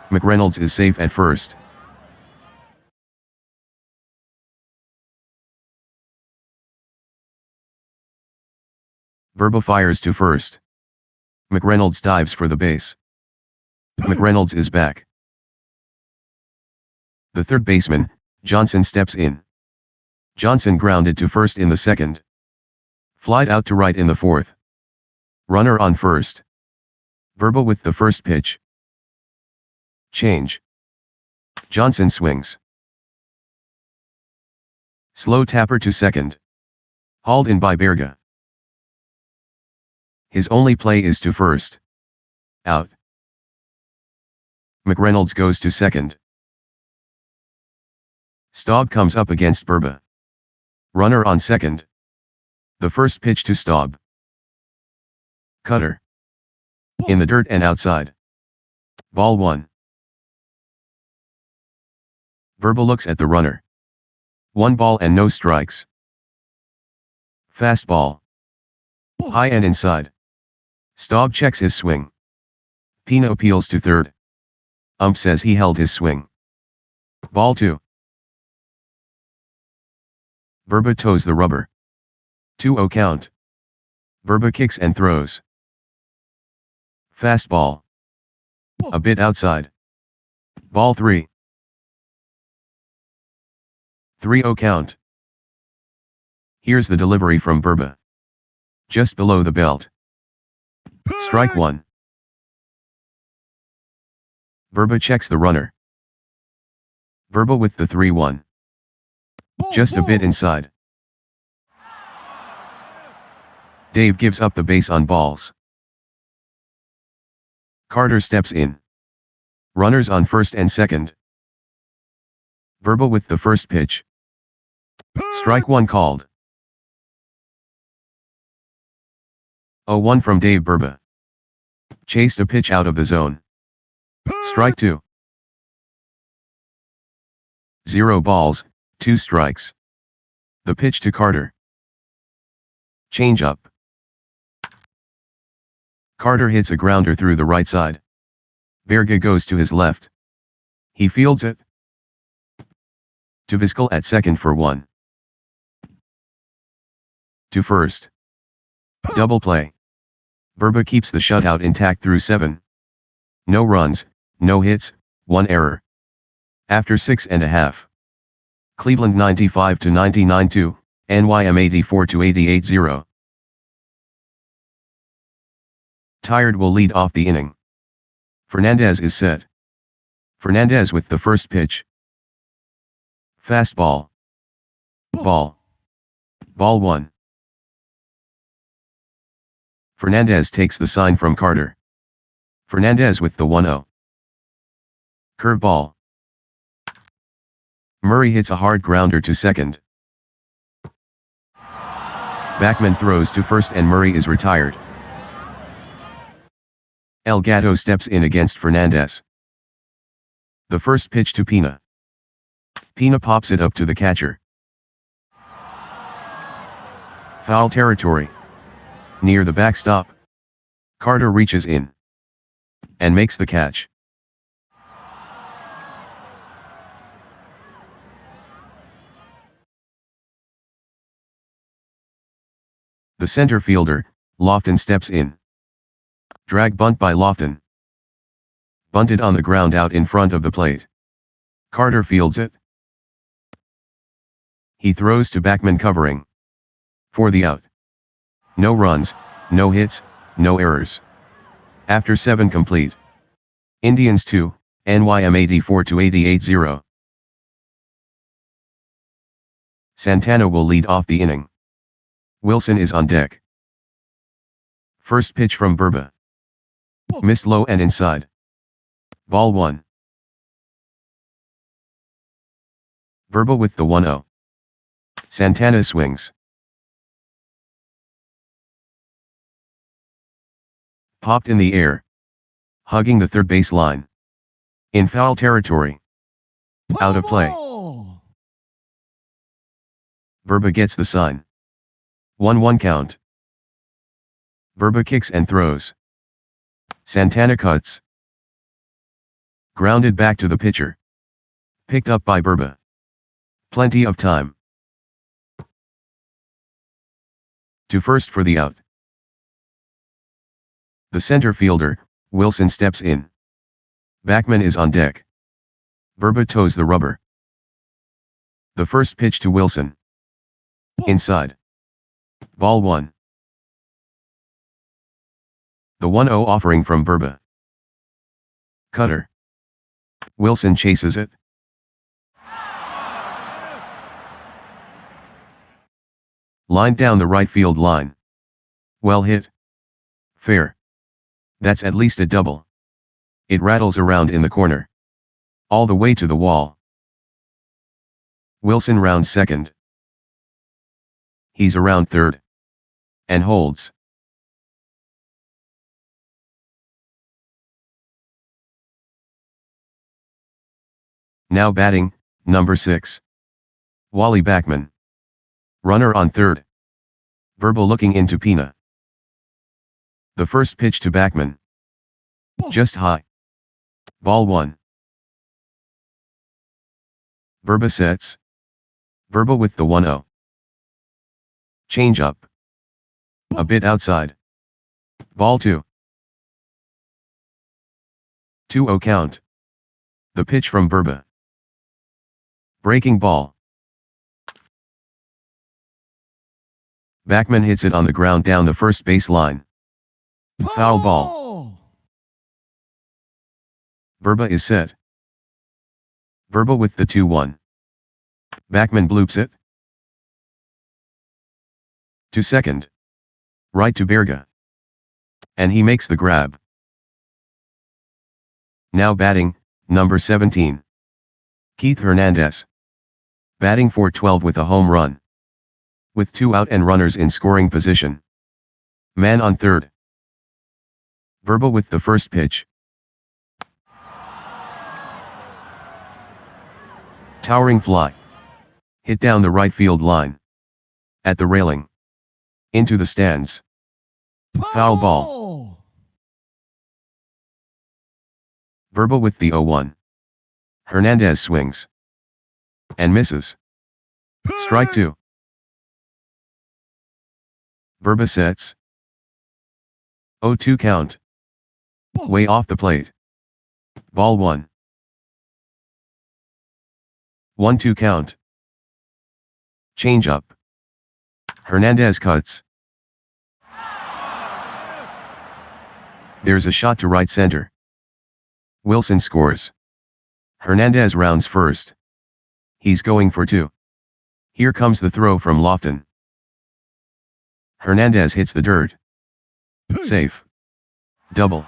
McReynolds is safe at first. Verba fires to first. McReynolds dives for the base. McReynolds is back. The third baseman, Johnson, steps in. Johnson grounded to first in the second. Flied out to right in the fourth. Runner on first. Verba with the first pitch. Change. Johnson swings. Slow tapper to second. Hauled in by Berga. His only play is to first. Out. McReynolds goes to second. Staub comes up against Verba. Runner on second. The first pitch to Staub. Cutter. In the dirt and outside. Ball 1. Verba looks at the runner. 1 ball and no strikes. Fastball. High and inside. Staub checks his swing. Pina appeals to third. Ump says he held his swing. Ball 2. Verba toes the rubber. 2-0 count. Verba kicks and throws. Fastball. A bit outside. Ball 3. 3-0 count. Here's the delivery from Verba. Just below the belt. Strike 1. Verba checks the runner. Verba with the 3-1. Just a bit inside. Dave gives up the base on balls. Carter steps in. Runners on first and second. Verba with the first pitch. Strike 1 called. 0-1 from Dave Verba. Chased a pitch out of the zone. Strike 2. 0 balls, 2 strikes. The pitch to Carter. Changeup. Carter hits a grounder through the right side. Berga goes to his left. He fields it. To Vizquel at second for 1. To first. Double play. Verba keeps the shutout intact through 7. No runs, no hits, 1 error. After 6.5. Cleveland 95-99-2, NYM 84-88-0. Tired will lead off the inning. Fernandez is set. Fernandez with the first pitch. Fastball. Ball. Ball 1. Fernandez takes the sign from Carter. Fernandez with the 1-0. Curveball. Murray hits a hard grounder to second. Backman throws to first and Murray is retired. El Gato steps in against Fernandez. The first pitch to Pina. Pina pops it up to the catcher. Foul territory. Near the backstop. Carter reaches in. And makes the catch. The center fielder, Lofton steps in. Drag bunt by Lofton. Bunted on the ground out in front of the plate. Carter fields it. He throws to Backman covering. For the out. No runs, no hits, no errors. After 7 complete. Indians 2, NYM 84-88-0. Santana will lead off the inning. Wilson is on deck. First pitch from Burba. Missed low and inside. Ball 1. Burba with the 1-0. Santana swings. Popped in the air. Hugging the third base line. In foul territory. Out of play. Burba gets the sign. 1-1 count. Burba kicks and throws. Santana cuts. Grounded back to the pitcher. Picked up by Burba. Plenty of time. To first for the out. The center fielder, Wilson, steps in. Backman is on deck. Burba toes the rubber. The first pitch to Wilson. Inside. Ball 1. The 1-0 offering from Burba. Cutter. Wilson chases it. Lined down the right field line. Well hit. Fair. That's at least a double. It rattles around in the corner. All the way to the wall. Wilson rounds second. He's around third. And holds. Now batting, number 6. Wally Backman. Runner on third. Burba looking into Pina. The first pitch to Backman. Just high. Ball 1. Burba sets. Burba with the 1-0. Change up. A bit outside. Ball 2. 2-0 count. The pitch from Burba. Breaking ball. Backman hits it on the ground down the first base line. Foul ball. Burba is set. Burba with the 2-1. Backman bloops it. To second. Right to Berga. And he makes the grab. Now batting, number 17. Keith Hernandez. Batting .412 with a home run. With 2 out and runners in scoring position. Man on third. Burba with the first pitch. Towering fly. Hit down the right field line. At the railing. Into the stands. Foul ball. Burba with the 0-1. Hernandez swings. And misses. Strike 2. Burba sets. 0-2 count. Way off the plate. Ball 1. 1-2 count. Change up. Hernandez cuts. There's a shot to right center. Wilson scores. Hernandez rounds first. He's going for 2. Here comes the throw from Lofton. Hernandez hits the dirt. Safe. Double.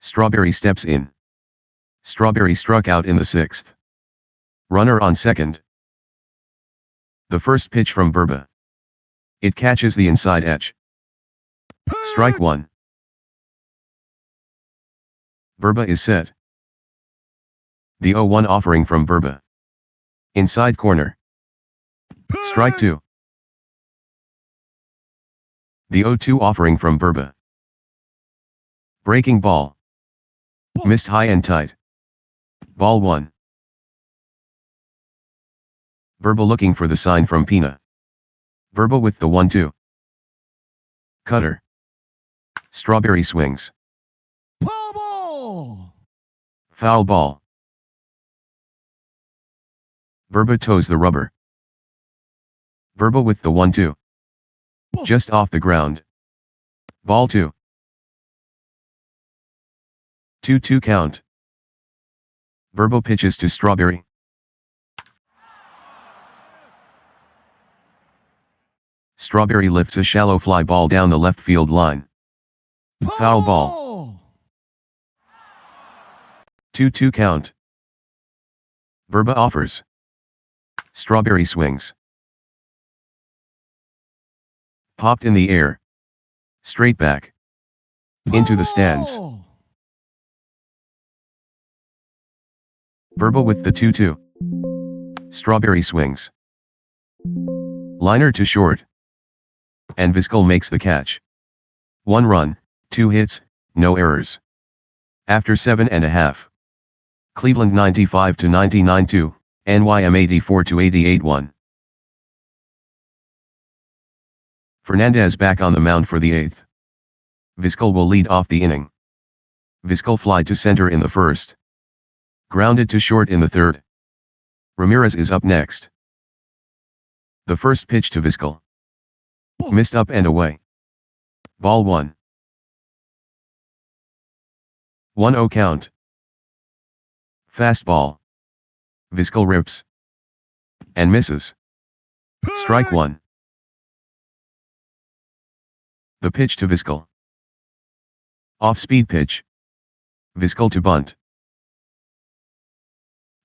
Strawberry steps in. Strawberry struck out in the 6th. Runner on second. The first pitch from Burba. It catches the inside edge. Strike 1. Burba is set. The 0-1 offering from Burba. Inside corner. Strike 2. The 0-2 offering from Burba. Breaking ball. Missed high and tight. Ball 1. Verba looking for the sign from Pina. Verba with the 1-2. Cutter. Strawberry swings. Foul ball. Foul ball. Verba toes the rubber. Verba with the 1-2. Just off the ground. Ball 2. 2-2 count. Verba pitches to Strawberry. Strawberry lifts a shallow fly ball down the left field line. Foul ball. 2-2 count. Verba offers. Strawberry swings. Popped in the air. Straight back. Into the stands. Verba with the 2-2. Strawberry swings. Liner to short. And Vizquel makes the catch. 1 run, 2 hits, no errors. After 7.5. Cleveland 95-99-2, NYM 84-88-1. Fernandez back on the mound for the 8th. Vizquel will lead off the inning. Vizquel fly to center in the 1st. Grounded to short in the 3rd. Ramirez is up next. The first pitch to Vizquel. Missed up and away. Ball 1. 1-0 count. Fastball. Vizquel rips. And misses. Strike 1. The pitch to Vizquel. Off-speed pitch. Vizquel to bunt.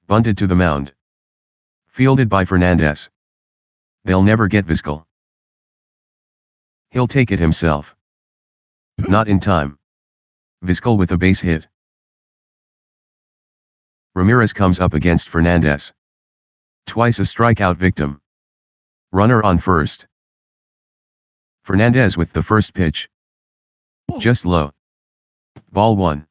Bunted to the mound. Fielded by Fernandez. They'll never get Vizquel. He'll take it himself. Not in time. Vizquel with a base hit. Ramirez comes up against Fernandez. Twice a strikeout victim. Runner on first. Fernandez with the first pitch. Just low. Ball 1.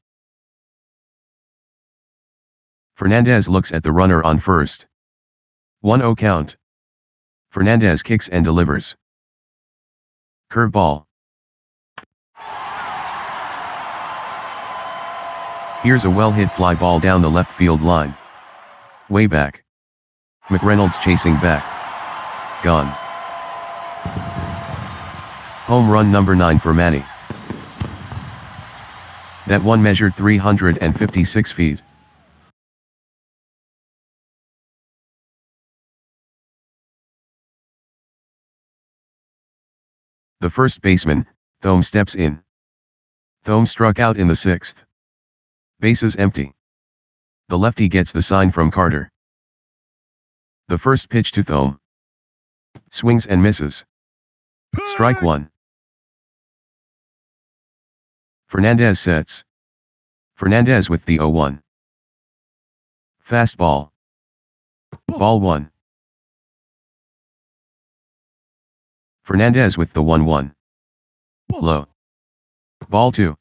Fernandez looks at the runner on first. 1-0 count. Fernandez kicks and delivers. Curveball. Here's a well-hit fly ball down the left field line. Way back. McReynolds chasing back. Gone. Home run number 9 for Manny. That one measured 356 feet. The first baseman, Thome, steps in. Thome struck out in the 6th. Bases empty. The lefty gets the sign from Carter. The first pitch to Thome. Swings and misses. Strike 1. Fernandez sets. Fernandez with the 0-1. Fastball. Ball 1. Fernandez with the 1-1. Low. Ball 2.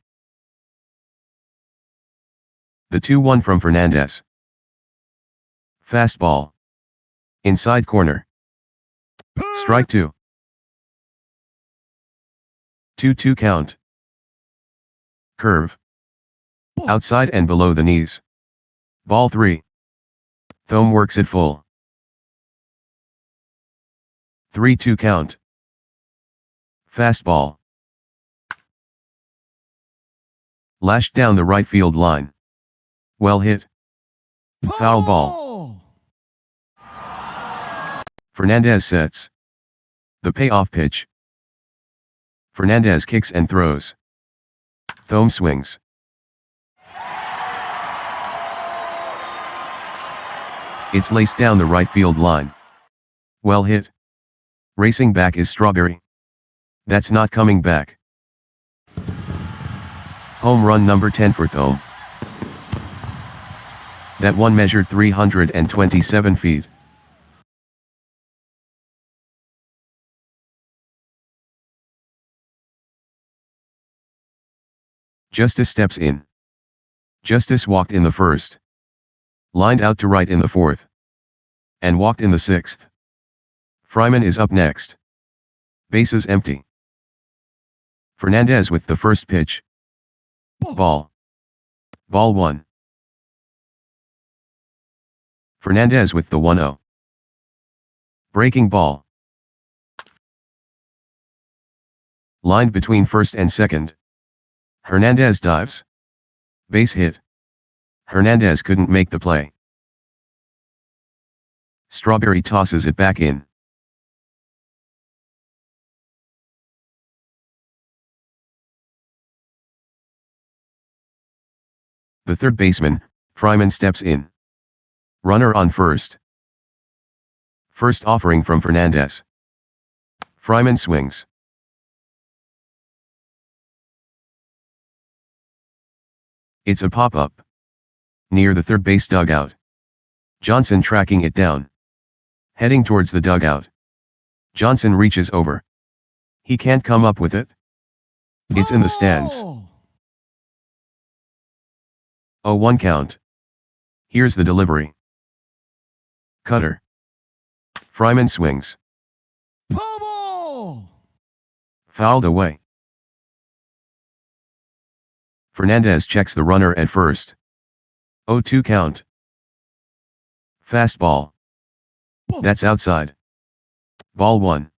The 2-1 from Fernandez. Fastball. Inside corner. Strike 2. 2-2 count. Curve. Outside and below the knees. Ball 3. Thome works it full. 3-2 count. Fastball. Lashed down the right field line. Well hit. Foul ball. Fernandez sets. The payoff pitch. Fernandez kicks and throws. Thome swings. It's laced down the right field line. Well hit. Racing back is Strawberry. That's not coming back. Home run number 10 for Thome. That one measured 327 feet. Justice steps in. Justice walked in the 1st. Lined out to right in the 4th. And walked in the 6th. Fryman is up next. Bases empty. Fernandez with the first pitch. Ball. Ball 1. Fernandez with the 1-0. Breaking ball. Lined between first and second. Hernandez dives. Base hit. Hernandez couldn't make the play. Strawberry tosses it back in. The third baseman, Fryman, steps in. Runner on first. First offering from Fernandez. Fryman swings. It's a pop-up. Near the third base dugout. Johnson tracking it down. Heading towards the dugout. Johnson reaches over. He can't come up with it. It's in the stands. 0-1 count. Here's the delivery. Cutter. Fryman swings. Fouled away. Fernandez checks the runner at first. 0-2 count. Fastball. That's outside. Ball 1.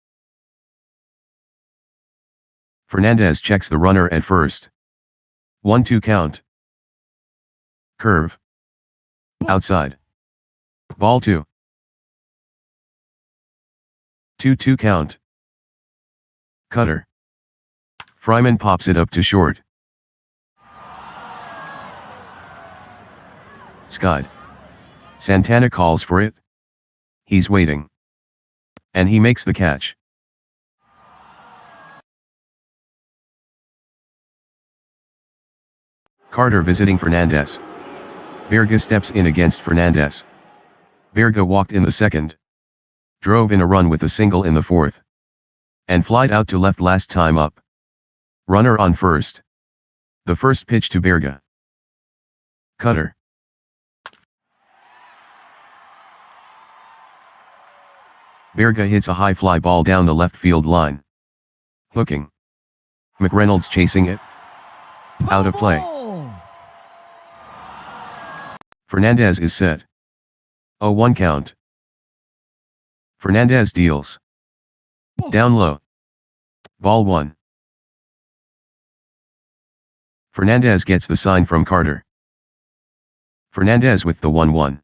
Fernandez checks the runner at first. 1-2 count. Curve. Outside. Ball 2. 2-2 count. Cutter. Fryman pops it up to short. Skied. Santana calls for it. He's waiting. And he makes the catch. Carter visiting Fernandez. Verga steps in against Fernandez. Verga walked in the second. Drove in a run with a single in the fourth. And flied out to left last time up. Runner on first. The first pitch to Verga. Cutter. Verga hits a high fly ball down the left field line. Hooking. McReynolds chasing it. Out of play. Fernandez is set. 0-1 count. Fernandez deals. Down low. Ball 1. Fernandez gets the sign from Carter. Fernandez with the 1-1.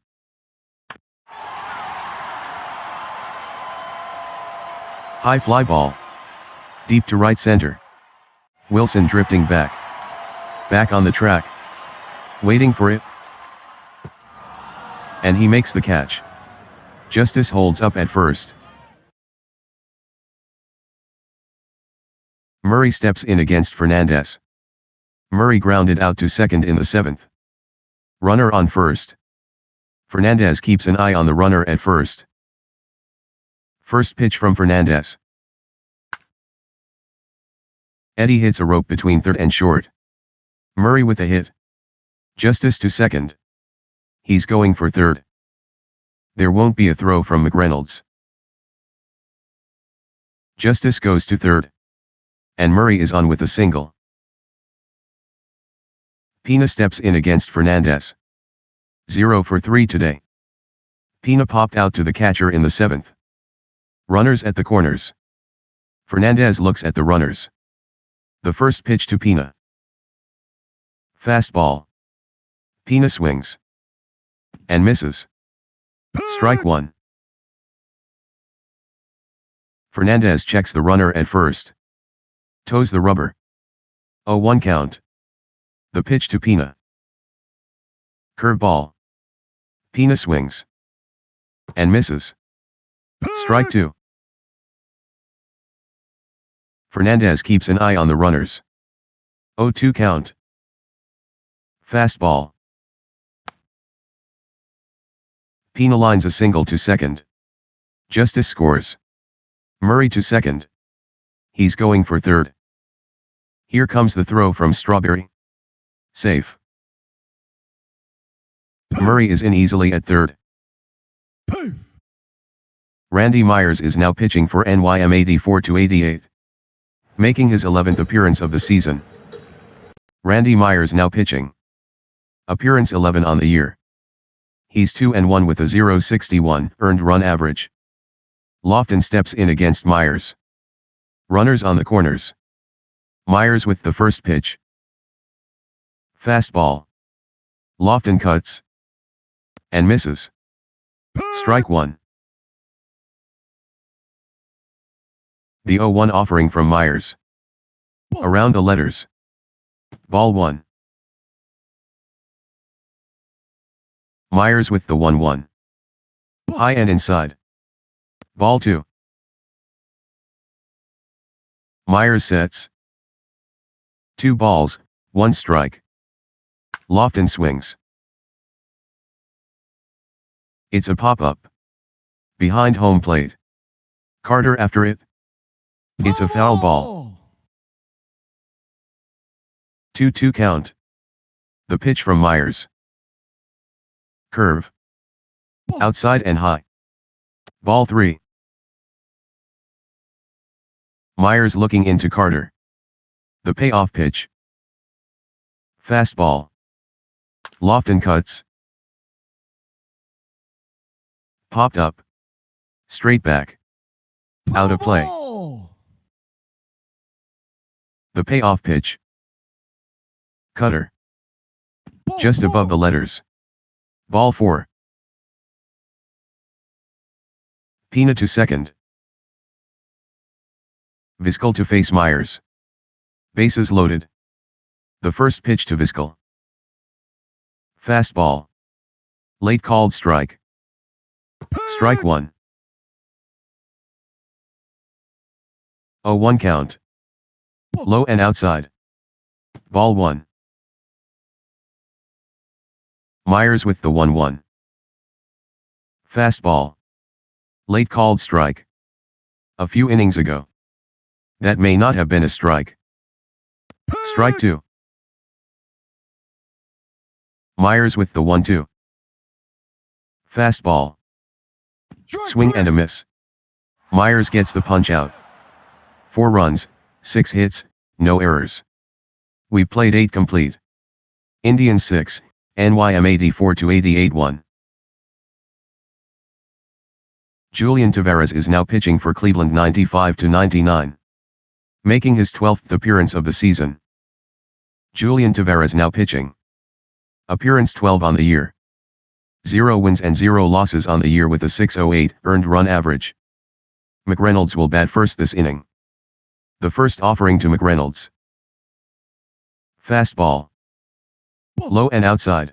High fly ball. Deep to right center. Wilson drifting back. Back on the track. Waiting for it. And he makes the catch. Justice holds up at first. Murray steps in against Fernandez. Murray grounded out to second in the seventh. Runner on first. Fernandez keeps an eye on the runner at first. First pitch from Fernandez. Eddie hits a rope between third and short. Murray with a hit. Justice to second. He's going for third. There won't be a throw from McReynolds. Justice goes to third. And Murray is on with a single. Pina steps in against Fernandez. 0 for 3 today. Pina popped out to the catcher in the seventh. Runners at the corners. Fernandez looks at the runners. The first pitch to Pina. Fastball. Pina swings. And misses. Strike 1. Fernandez checks the runner at first. Toes the rubber. 0-1 count. The pitch to Pina. Curveball. Pina swings. And misses. Strike 2. Fernandez keeps an eye on the runners. 0-2 count. Fastball. Pina lines a single to second. Justice scores. Murray to second. He's going for third. Here comes the throw from Strawberry. Safe. Murray is in easily at third. Randy Myers is now pitching for NYM 84-88. Making his 11th appearance of the season. Randy Myers now pitching. Appearance 11 on the year. He's 2-1 with a .061 earned run average. Lofton steps in against Myers. Runners on the corners. Myers with the first pitch. Fastball. Lofton cuts. And misses. Strike one. The 0-1 offering from Myers. Around the letters. Ball one. Myers with the 1-1. High and inside. Ball two. Myers sets. 2 balls, 1 strike. Lofton swings. It's a pop-up. Behind home plate. Carter after it. It's a foul ball. 2-2 count. The pitch from Myers. Curve. Outside and high. Ball 3. Myers looking into Carter. The payoff pitch. Fastball. Lofton cuts. Popped up. Straight back. Out of play. The payoff pitch. Cutter. Just above the letters. Ball 4. Pina to second. Vizquel to face Myers. Bases loaded. The first pitch to Vizquel. Fastball. Late called strike. Strike 1. 0-1 count. Low and outside. Ball 1. Myers with the 1-1. Fastball. Late called strike. A few innings ago. That may not have been a strike. Strike 2. Myers with the 1-2. Fastball. Swing and a miss. Myers gets the punch out. 4 runs, 6 hits, no errors. We played 8 complete. Indians 6, NYM 84-88 1. Julian Taveras is now pitching for Cleveland 95-99. Making his 12th appearance of the season. Julian Taveras now pitching. Appearance 12 on the year. 0 wins and 0 losses on the year with a .608 earned run average. McReynolds will bat first this inning. The first offering to McReynolds. Fastball. Low and outside.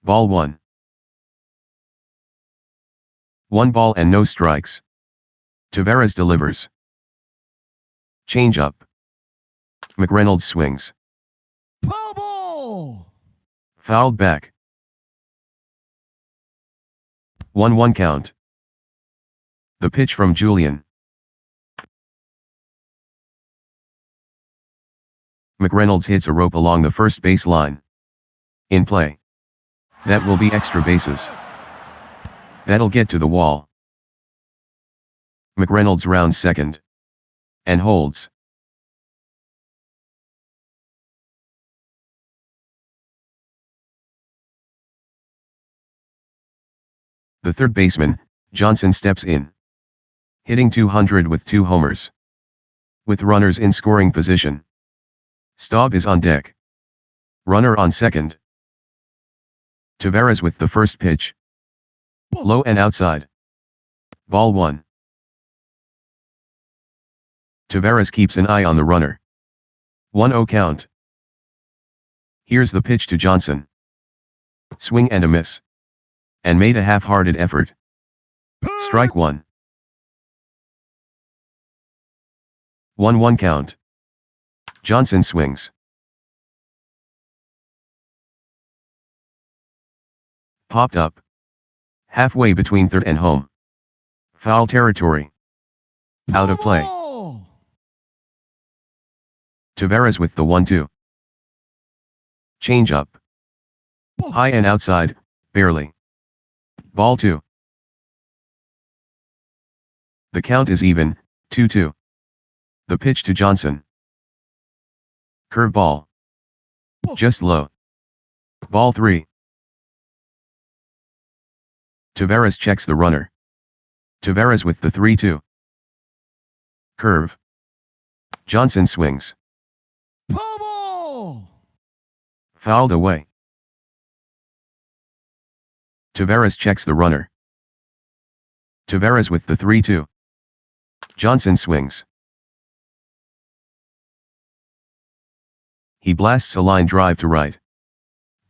Ball 1. 1 ball and no strikes. Taveras delivers. Changeup. McReynolds swings. Foul ball. Fouled back. 1-1 count. The pitch from Julian. McReynolds hits a rope along the first base line. In play. That will be extra bases. That'll get to the wall. McReynolds rounds second. And holds. The third baseman, Johnson, steps in. Hitting .200 with 2 homers. With runners in scoring position. Staub is on deck. Runner on second. Taveras with the first pitch. Low and outside. Ball 1. Taveras keeps an eye on the runner. 1-0 count. Here's the pitch to Johnson. Swing and a miss. And made a half-hearted effort. Strike 1. 1-1 count. Johnson swings. Popped up. Halfway between third and home. Foul territory. Out of play. Taveras with the 1-2. Changeup. High and outside, barely. Ball 2. The count is even, 2-2. The pitch to Johnson. Curve ball. Just low. Ball 3. Taveras checks the runner. Taveras with the 3-2. Curve. Johnson swings. Ball. Fouled away. Taveras checks the runner. Taveras with the 3-2. Johnson swings. He blasts a line drive to right.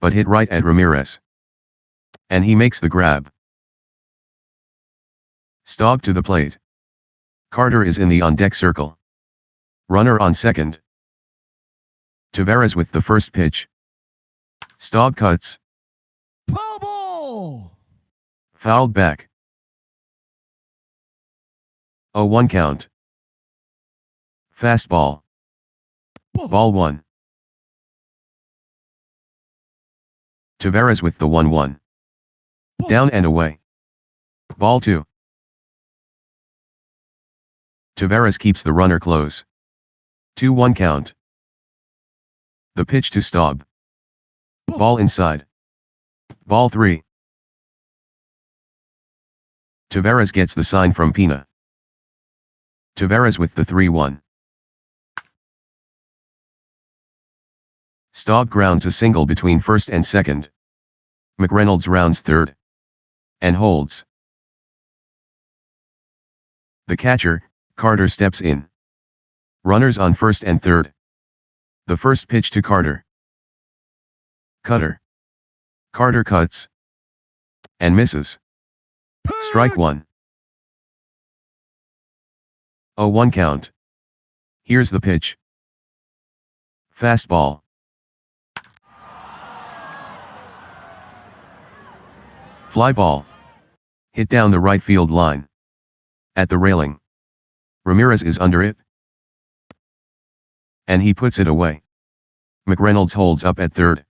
But hit right at Ramirez. And he makes the grab. Staub to the plate. Carter is in the on-deck circle. Runner on second. Taveras with the first pitch. Staub cuts. Ball. Fouled back. 0-1 count. Fastball. Ball 1. Taveras with the 1-1. Down and away. Ball 2. Taveras keeps the runner close. 2-1 count. The pitch to Staub. Ball inside. Ball 3. Taveras gets the sign from Pina. Taveras with the 3-1. Staub grounds a single between first and second. McReynolds rounds third. And holds. The catcher, Carter, steps in. Runners on first and third. The first pitch to Carter. Cutter. Carter cuts. And misses. Strike 1. 0-1 count. Here's the pitch. Fastball. Fly ball. Hit down the right field line. At the railing. Ramirez is under it. And he puts it away. McReynolds holds up at third.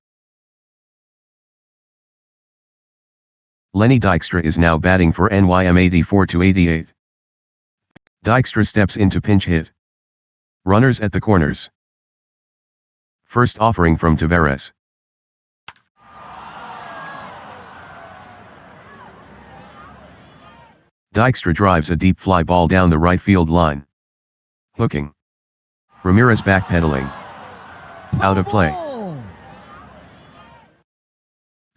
Lenny Dykstra is now batting for NYM 84-88. Dykstra steps into pinch hit. Runners at the corners. First offering from Taveras. Dykstra drives a deep fly ball down the right field line. Hooking. Ramirez backpedaling. Out of play.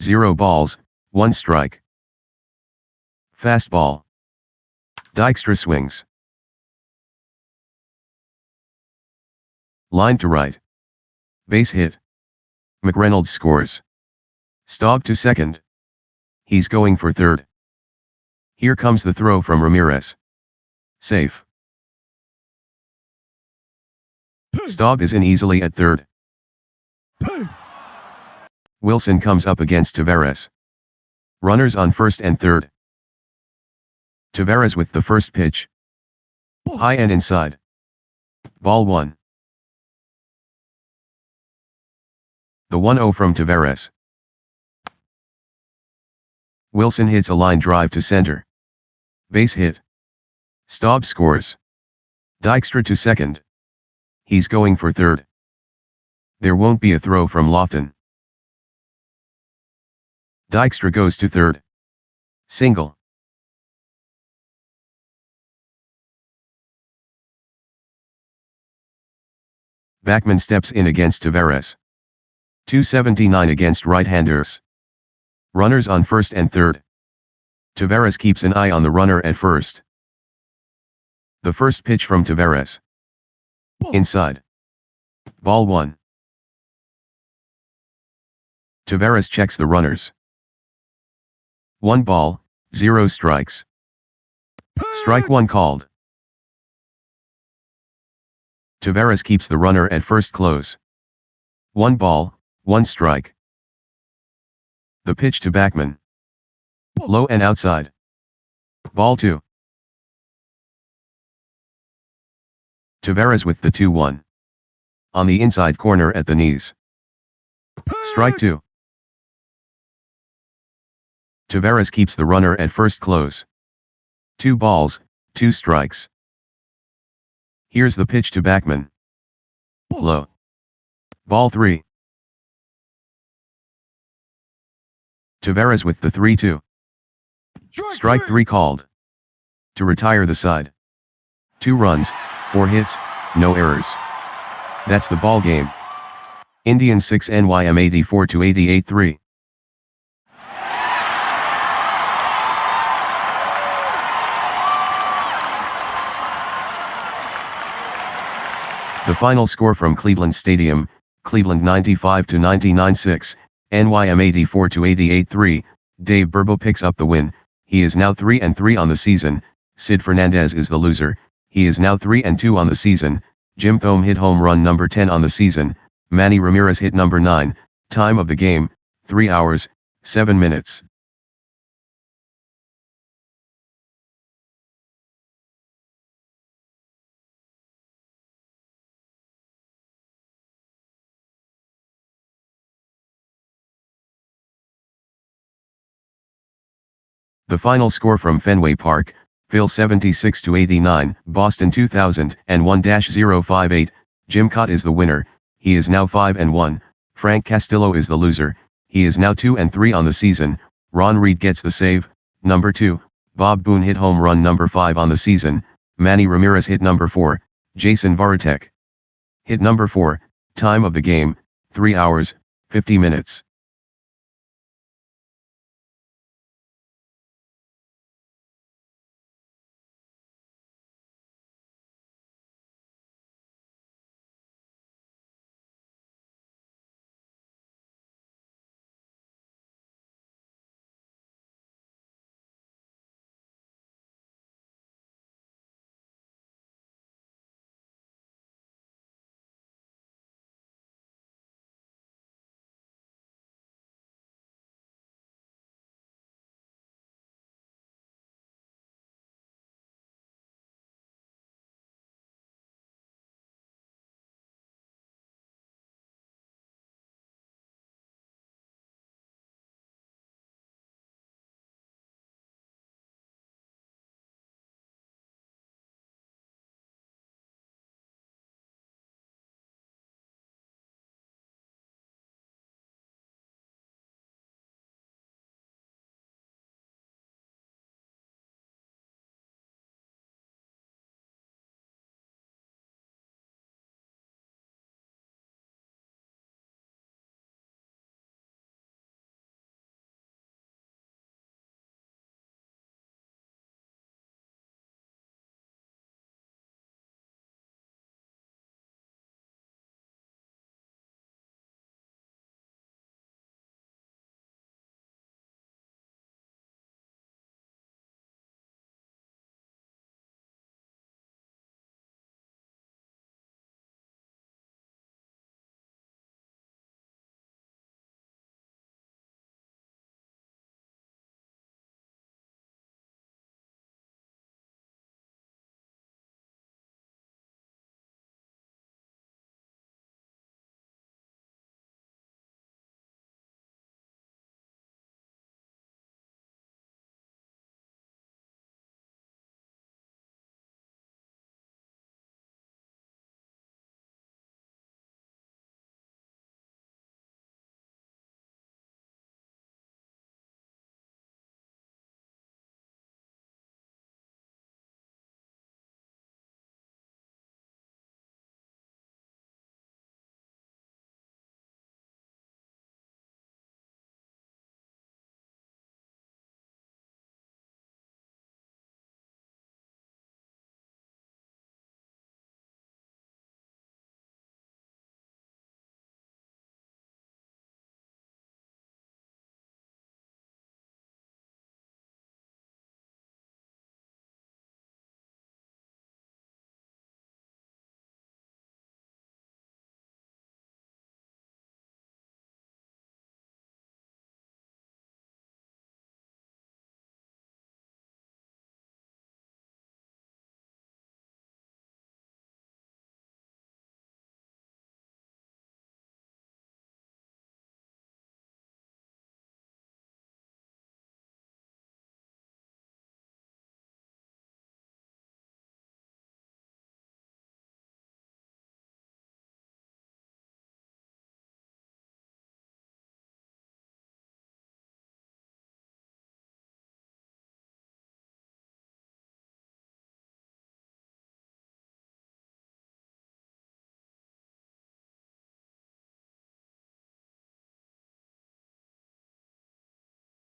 0 balls, 1 strike. Fastball. Dykstra swings. Line to right. Base hit. McReynolds scores. Staub to second. He's going for third. Here comes the throw from Ramirez. Safe. Staub is in easily at third. Wilson comes up against Taveras. Runners on first and third. Taveras with the first pitch. High and inside. Ball 1. The 1-0 from Taveras. Wilson hits a line drive to center. Base hit. Staub scores. Dykstra to second. He's going for third. There won't be a throw from Lofton. Dykstra goes to third. Single. Backman steps in against Taveras. 279 against right-handers. Runners on first and third. Taveras keeps an eye on the runner at first. The first pitch from Taveras. Inside. Ball 1. Taveras checks the runners. 1 ball, 0 strikes. Strike 1 called. Taveras keeps the runner at first close. 1 ball, 1 strike. The pitch to Backman. Low and outside. Ball 2. Taveras with the 2-1. On the inside corner at the knees. Strike 2. Taveras keeps the runner at first close. 2 balls, 2 strikes. Here's the pitch to Backman. Low. Ball 3. Tavares with the 3-2. Strike 3 called. To retire the side. 2 runs, 4 hits, no errors. That's the ball game. Indians 6 NYM 84 to 88-3. The final score from Cleveland Stadium, Cleveland 95 to 99-6, NYM 84 to 88-3. Dave Burbo picks up the win. He is now 3-3 on the season. Sid Fernandez is the loser. He is now 3-2 on the season. Jim Thome hit home run number 10 on the season. Manny Ramirez hit number 9. Time of the game, 3 hours, 7 minutes. The final score from Fenway Park, Phil 76 to 89, Boston 2001-058. Jim Cott is the winner. He is now 5-1. Frank Castillo is the loser. He is now 2-3 on the season. Ron Reed gets the save, number 2. Bob Boone hit home run number 5 on the season. Manny Ramirez hit number 4. Jason Varitek hit number 4. Time of the game, 3 hours, 50 minutes.